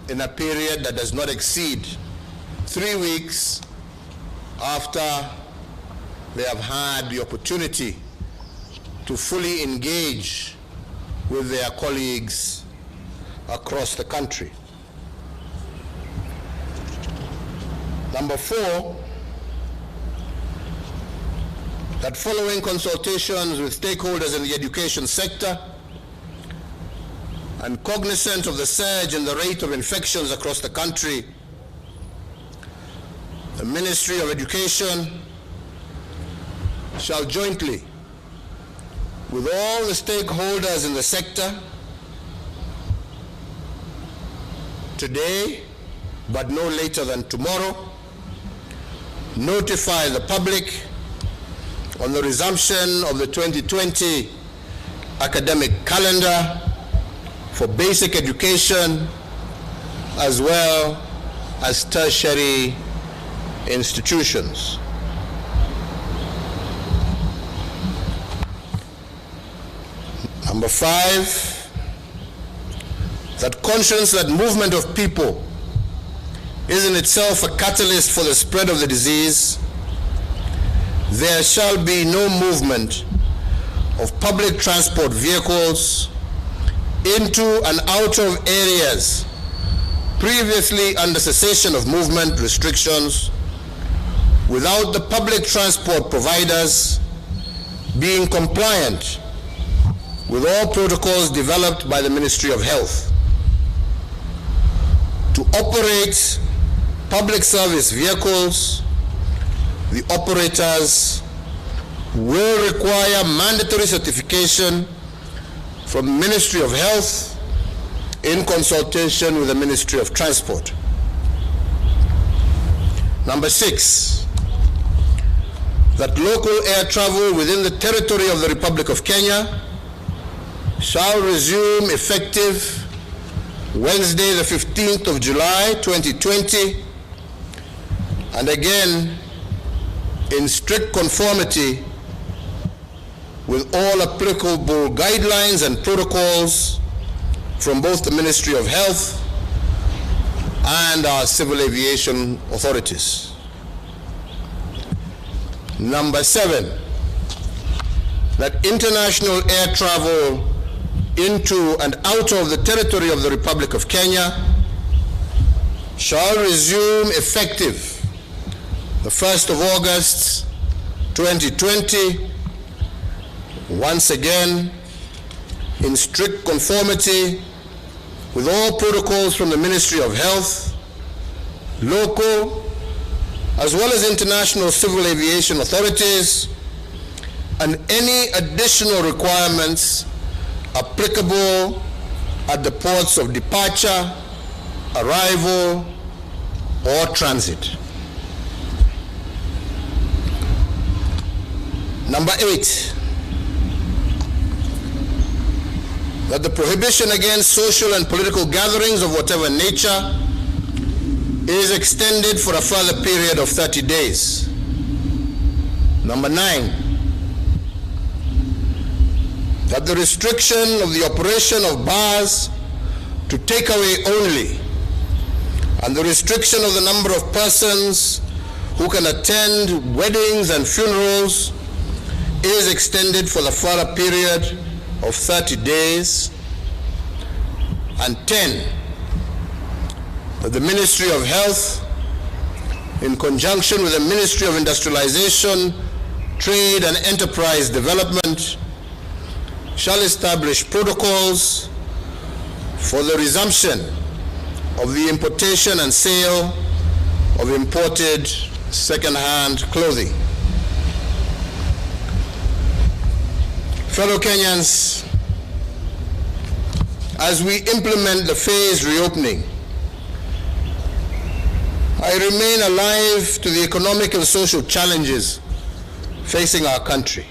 in a period that does not exceed 3 weeks after they have had the opportunity to fully engage with their colleagues across the country. Number 4, that following consultations with stakeholders in the education sector and cognizant of the surge in the rate of infections across the country, the Ministry of Education shall jointly, with all the stakeholders in the sector, today, but no later than tomorrow, notify the public on the resumption of the 2020 academic calendar for basic education as well as tertiary institutions. Number 5, that conscious that movement of people is in itself a catalyst for the spread of the disease, there shall be no movement of public transport vehicles into and out of areas previously under cessation of movement restrictions without the public transport providers being compliant with all protocols developed by the Ministry of Health. To operate public service vehicles, the operators will require mandatory certification from the Ministry of Health in consultation with the Ministry of Transport. Number 6, that local air travel within the territory of the Republic of Kenya shall resume effective Wednesday, the 15th of July, 2020, and again, in strict conformity with all applicable guidelines and protocols from both the Ministry of Health and our civil aviation authorities. Number 7, that international air travel into and out of the territory of the Republic of Kenya shall resume effective the 1st of August 2020, once again in strict conformity with all protocols from the Ministry of Health, local as well as international civil aviation authorities, and any additional requirements applicable at the ports of departure, arrival, or transit. Number 8, that the prohibition against social and political gatherings of whatever nature is extended for a further period of 30 days. Number 9, that the restriction of the operation of bars to takeaway only and the restriction of the number of persons who can attend weddings and funerals is extended for the further period of 30 days. And 10, that the Ministry of Health, in conjunction with the Ministry of Industrialization, Trade and Enterprise Development, shall establish protocols for the resumption of the importation and sale of imported second-hand clothing. Fellow Kenyans, as we implement the phased reopening, I remain alive to the economic and social challenges facing our country.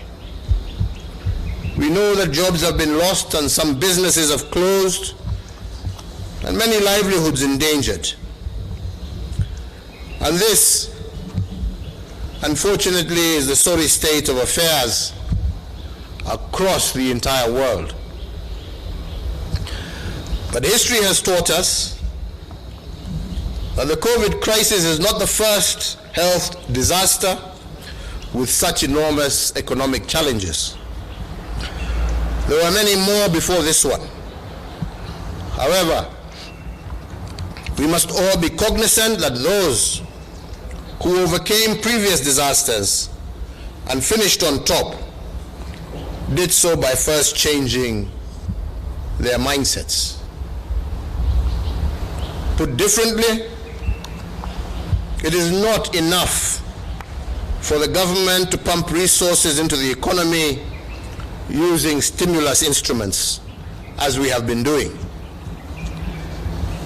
We know that jobs have been lost and some businesses have closed and many livelihoods endangered. And this, unfortunately, is the sorry state of affairs across the entire world. But history has taught us that the COVID crisis is not the first health disaster with such enormous economic challenges. There were many more before this one. However, we must all be cognizant that those who overcame previous disasters and finished on top did so by first changing their mindsets. Put differently, it is not enough for the government to pump resources into the economy using stimulus instruments, as we have been doing.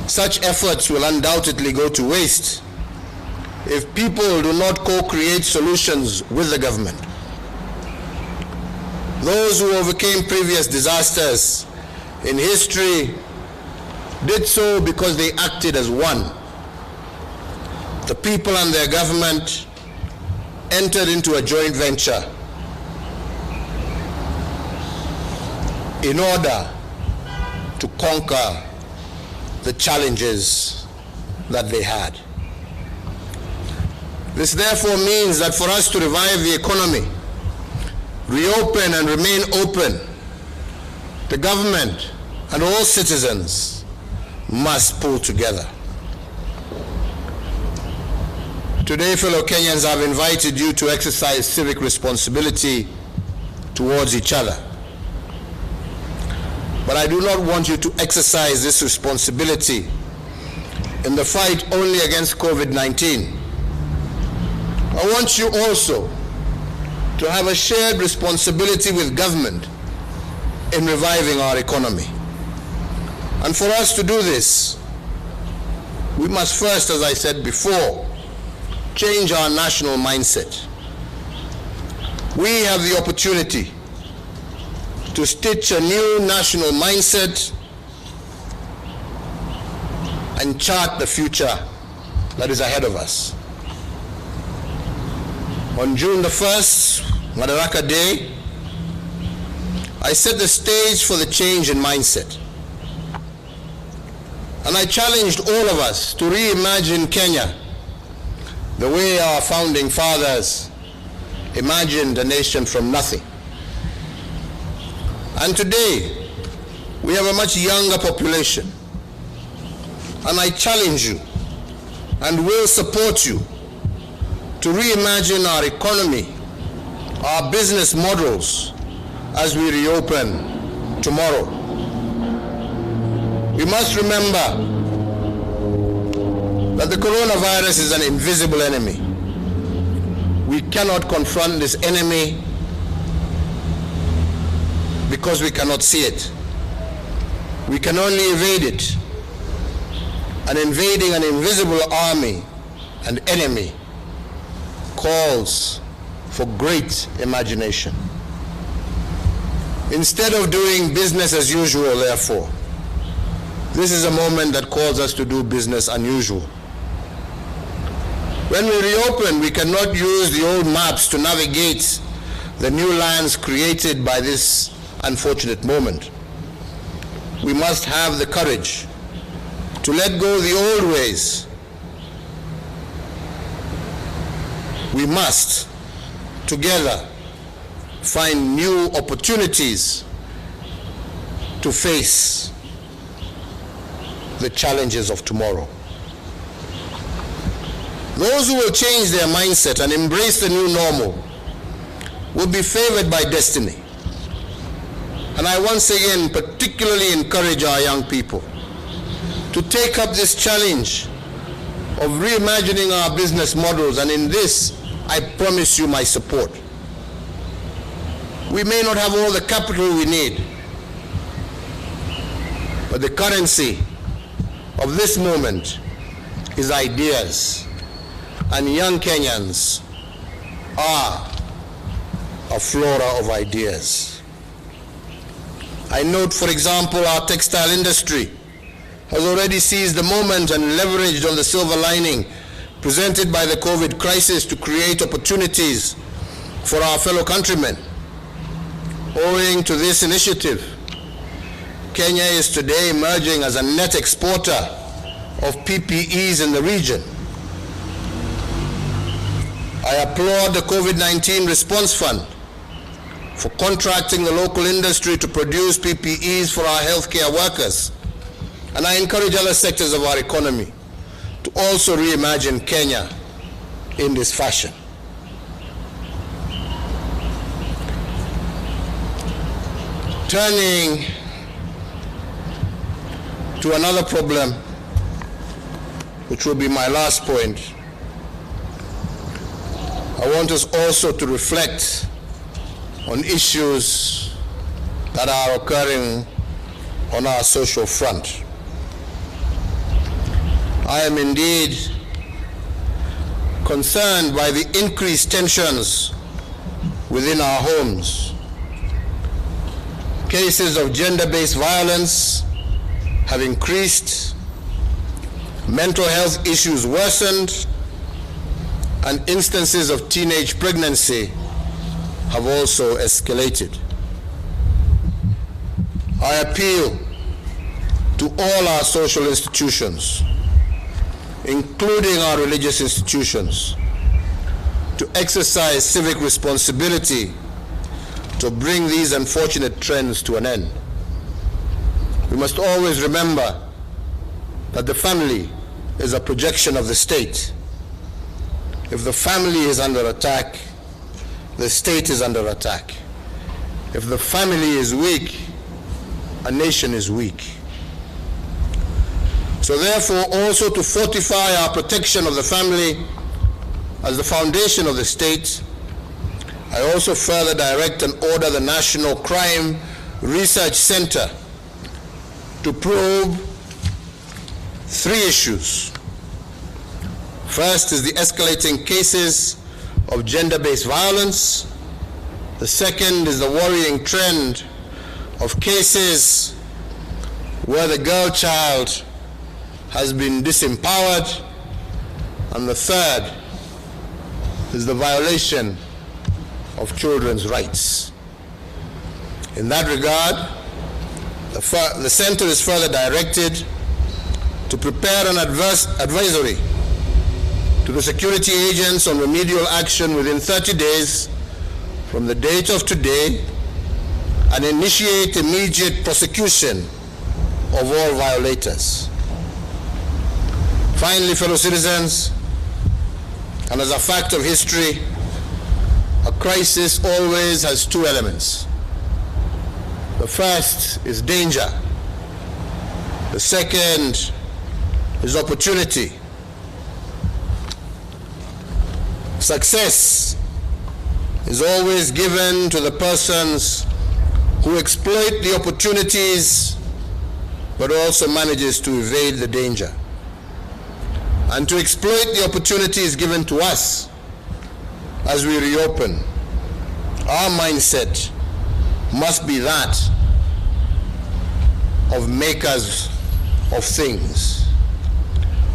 Such efforts will undoubtedly go to waste if people do not co-create solutions with the government. Those who overcame previous disasters in history did so because they acted as one. The people and their government entered into a joint venture in order to conquer the challenges that they had. This therefore means that for us to revive the economy, reopen and remain open, the government and all citizens must pull together. Today, fellow Kenyans, I've invited you to exercise civic responsibility towards each other. But I do not want you to exercise this responsibility in the fight only against COVID-19. I want you also to have a shared responsibility with government in reviving our economy. And for us to do this, we must first, as I said before, change our national mindset. We have the opportunity to stitch a new national mindset and chart the future that is ahead of us. On June the 1st, Madaraka Day, I set the stage for the change in mindset. And I challenged all of us to reimagine Kenya the way our founding fathers imagined a nation from nothing. And today, we have a much younger population. And I challenge you and will support you to reimagine our economy, our business models as we reopen tomorrow. We must remember that the coronavirus is an invisible enemy. We cannot confront this enemy because we cannot see it. We can only evade it. And invading an invisible army and enemy calls for great imagination. Instead of doing business as usual, therefore, this is a moment that calls us to do business unusual. When we reopen, we cannot use the old maps to navigate the new lands created by this unfortunate moment. We must have the courage to let go of the old ways. We must, together, find new opportunities to face the challenges of tomorrow. Those who will change their mindset and embrace the new normal will be favored by destiny. And I once again particularly encourage our young people to take up this challenge of reimagining our business models, and in this, I promise you my support. We may not have all the capital we need, but the currency of this moment is ideas and young Kenyans are a flora of ideas. I note, for example, our textile industry has already seized the moment and leveraged on the silver lining presented by the COVID crisis to create opportunities for our fellow countrymen. Owing to this initiative, Kenya is today emerging as a net exporter of PPEs in the region. I applaud the COVID-19 Response Fund for contracting the local industry to produce PPEs for our healthcare workers. And I encourage other sectors of our economy to also reimagine Kenya in this fashion. Turning to another problem, which will be my last point, I want us also to reflect on issues that are occurring on our social front. I am indeed concerned by the increased tensions within our homes. Cases of gender-based violence have increased, mental health issues worsened, and instances of teenage pregnancy have also escalated. I appeal to all our social institutions, including our religious institutions, to exercise civic responsibility to bring these unfortunate trends to an end. We must always remember that the family is a projection of the state. If the family is under attack, the state is under attack. If the family is weak, a nation is weak. So therefore, also to fortify our protection of the family as the foundation of the state, I also further direct and order the National Crime Research Center to probe 3 issues. First is the escalating cases of gender-based violence. The second is the worrying trend of cases where the girl child has been disempowered. And the third is the violation of children's rights. In that regard, the center is further directed to prepare an advisory to the security agents on remedial action within 30 days from the date of today and initiate immediate prosecution of all violators. Finally, fellow citizens, and as a fact of history, a crisis always has 2 elements. The first is danger. The second is opportunity. Success is always given to the persons who exploit the opportunities but also manages to evade the danger. And to exploit the opportunities given to us as we reopen, our mindset must be that of makers of things.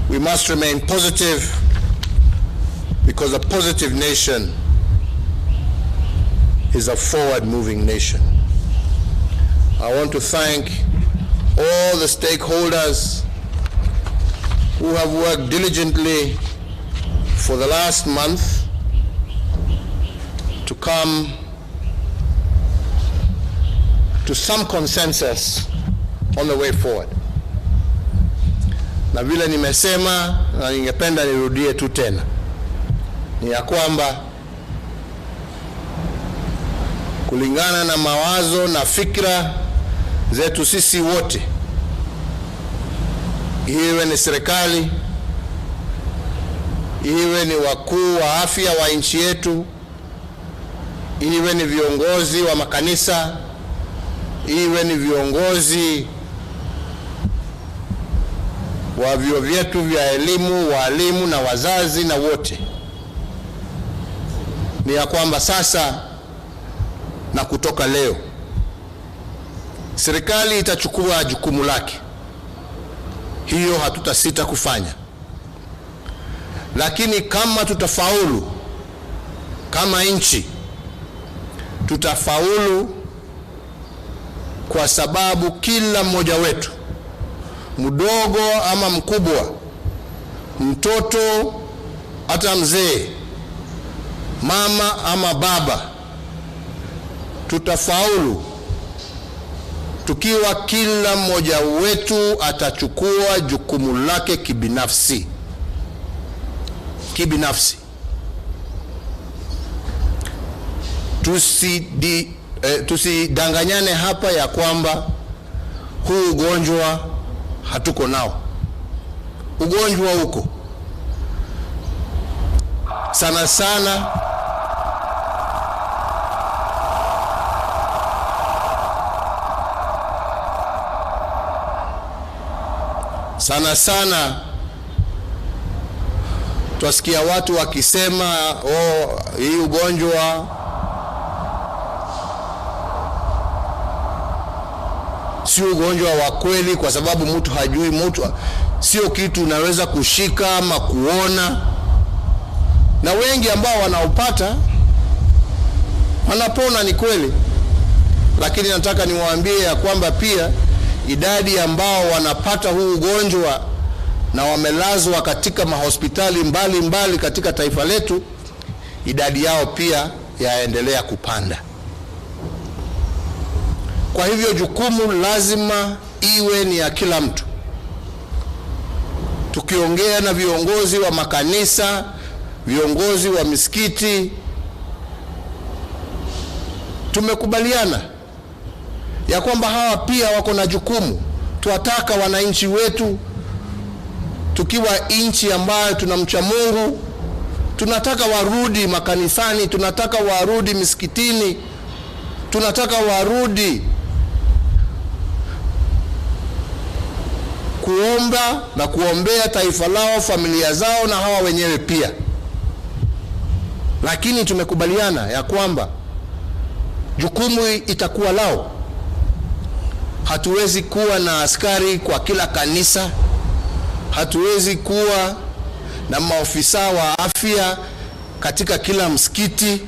We must remain positive, because a positive nation is a forward-moving nation. I want to thank all the stakeholders who have worked diligently for the last month to come to some consensus on the way forward. Na vile nimesema na ningependa nirudie tu tena, ni ya kwamba kulingana na mawazo na fikra zetu sisi wote, iwe ni serikali, iwe ni wakuu wa afya wa nchi yetu, iwe ni viongozi wa makanisa, iwe ni viongozi wa vyuo vyetu vya elimu, walimu na wazazi na wote, ni ya kwamba sasa na kutoka leo serikali itachukua jukumu lake. Hiyo hatutasita kufanya. Lakini kama tutafaulu kama nchi, tutafaulu kwa sababu kila mmoja wetu, mdogo ama mkubwa, mtoto hata mzee, mama ama baba, tutafaulu tukiwa kila mmoja wetu atachukua jukumu lake kibinafsi. Tusidanganyane hapa ya kwamba huu ugonjwa hatuko nao. Ugonjwa huko sana sana twasikia watu wakisema hii ugonjwa sio ugonjwa wa kweli, kwa sababu mtu hajui, mtu sio kitu unaweza kushika ama kuona, na wengi ambao wanaopata wanapona, ni kweli. Lakini nataka niwaambie ya kwamba pia idadi ambao wanapata huu ugonjwa na wamelazwa katika mahospitali mbali katika taifa letu, idadi yao pia yaendelea kupanda. Kwa hivyo jukumu lazima iwe ni ya kila mtu. Tukiongea na viongozi wa makanisa, viongozi wa misikiti, tumekubaliana ya kwamba hawa pia wako na jukumu. Tuwataka wananchi wetu, tukiwa nchi ambayo tunamcha Mungu, tunataka warudi makanisani, tunataka warudi misikitini, tunataka warudi kuomba na kuombea taifa lao, familia zao na hawa wenyewe pia. Lakini tumekubaliana ya kwamba jukumu itakuwa lao. Hatuwezi kuwa na askari kwa kila kanisa, hatuwezi kuwa na maofisa wa afya katika kila msikiti.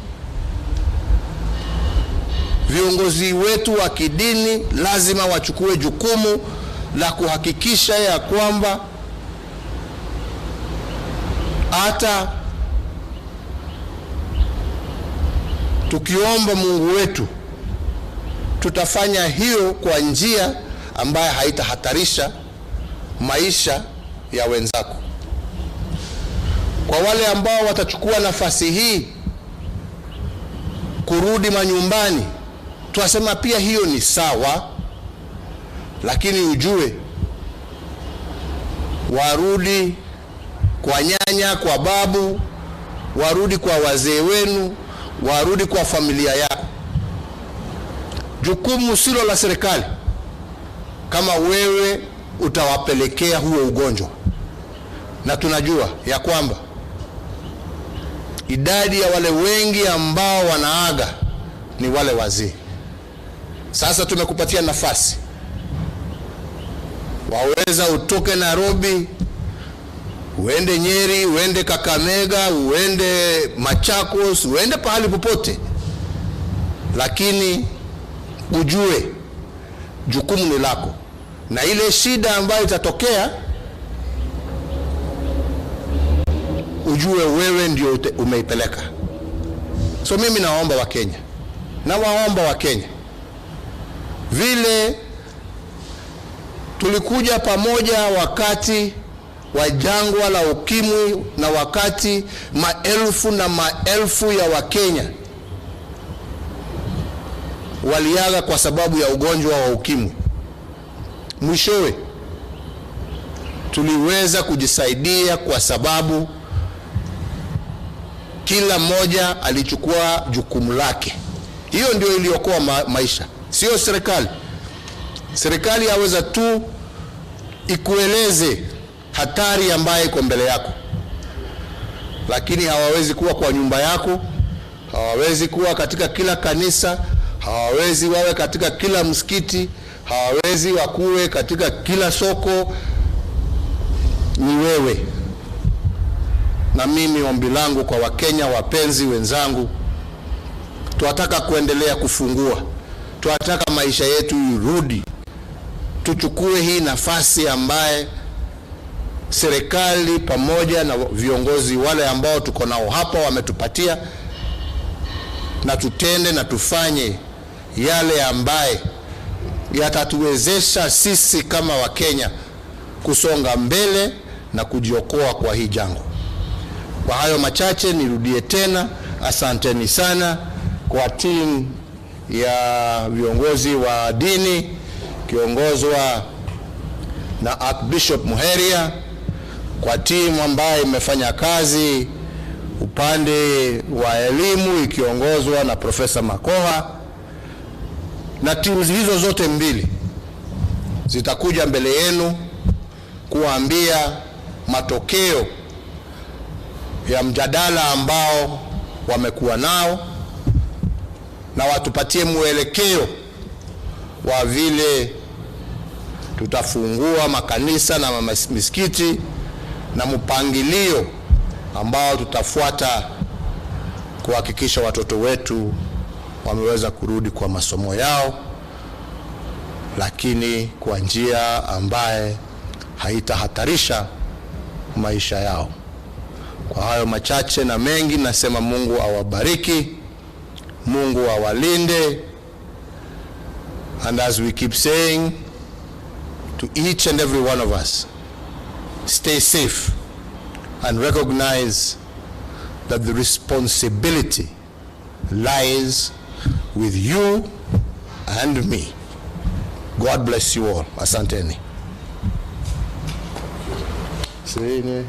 Viongozi wetu wa kidini lazima wachukue jukumu la kuhakikisha ya kwamba hata tukiomba Mungu wetu, tutafanya hiyo kwa njia ambayo haitahatarisha maisha ya wenzako. Kwa wale ambao watachukua nafasi hii kurudi manyumbani, tuwasema pia hiyo ni sawa, lakini ujue warudi kwa nyanya, kwa babu, warudi kwa wazee wenu, warudi kwa familia yako. Jukumu silo la serikali kama wewe utawapelekea huo ugonjwa. Na tunajua ya kwamba idadi ya wale wengi ambao wanaaga ni wale wazee. Sasa tumekupatia nafasi, waweza utoke Nairobi, uende Nyeri, uende Kakamega, uende Machakos, uende pahali popote, lakini ujue jukumu ni lako, na ile shida ambayo itatokea ujue wewe ndio umeipeleka. So mimi nawaomba Wakenya, vile tulikuja pamoja wakati wa jangwa la ukimwi na wakati maelfu na maelfu ya Wakenya waliaga kwa sababu ya ugonjwa wa ukimwi, mwishowe tuliweza kujisaidia kwa sababu kila mmoja alichukua jukumu lake. Hiyo ndio iliyokoa maisha, sio serikali. Serikali yaweza tu ikueleze hatari ambayo iko mbele yako, lakini hawawezi kuwa kwa nyumba yako hawawezi kuwa katika kila kanisa, hawawezi wawe katika kila msikiti, hawawezi wakuwe katika kila soko. Ni wewe na mimi. Ombi langu kwa Wakenya wapenzi wenzangu, tunataka kuendelea kufungua, tunataka maisha yetu irudi, tuchukue hii nafasi ambaye serikali pamoja na viongozi wale ambao tuko nao hapa wametupatia, na tutende na tufanye yale ambaye yatatuwezesha sisi kama Wakenya kusonga mbele na kujiokoa kwa hii janga. Kwa hayo machache nirudie tena, asanteni sana kwa timu ya viongozi wa dini kiongozwa na Archbishop Muheria, kwa timu ambayo imefanya kazi upande wa elimu ikiongozwa na Profesa Makoha, na timu hizo zote mbili zitakuja mbele yenu kuambia matokeo ya mjadala ambao wamekuwa nao, na watupatie mwelekeo wa vile tutafungua makanisa na misikiti na mpangilio ambao tutafuata kuhakikisha watoto wetu wameweza kurudi kwa masomo yao, lakini kwa njia ambaye haitahatarisha maisha yao. Kwa hayo machache na mengi nasema Mungu awabariki, Mungu awalinde, and as we keep saying to each and every one of us, stay safe and recognize that the responsibility lies with you and me. God bless you all. Asanteni.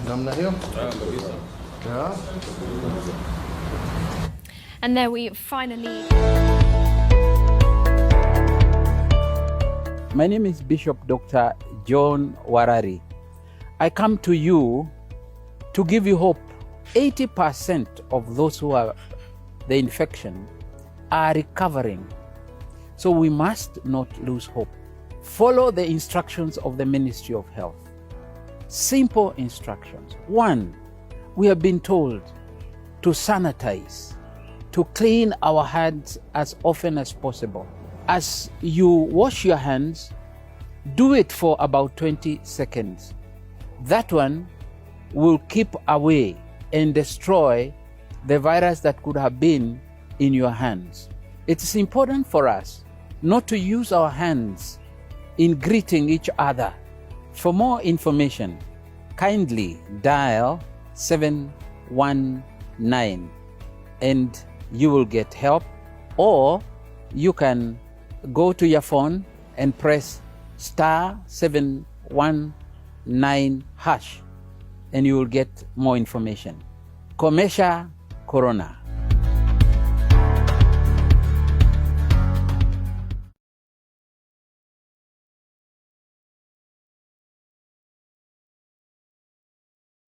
Namna hiyo? Yeah. And there we finally... My name is Bishop Dr. John Warari. I come to you to give you hope. 80% of those who have the infection are recovering. So we must not lose hope. Follow the instructions of the Ministry of Health. Simple instructions. 1, we have been told to sanitize, to clean our hands as often as possible. As you wash your hands, do it for about 20 seconds. That one will keep away and destroy the virus that could have been in your hands. It is important for us not to use our hands in greeting each other. For more information, kindly dial 719 and you will get help, or you can go to your phone and press *719# and you will get more information. Komesha Corona.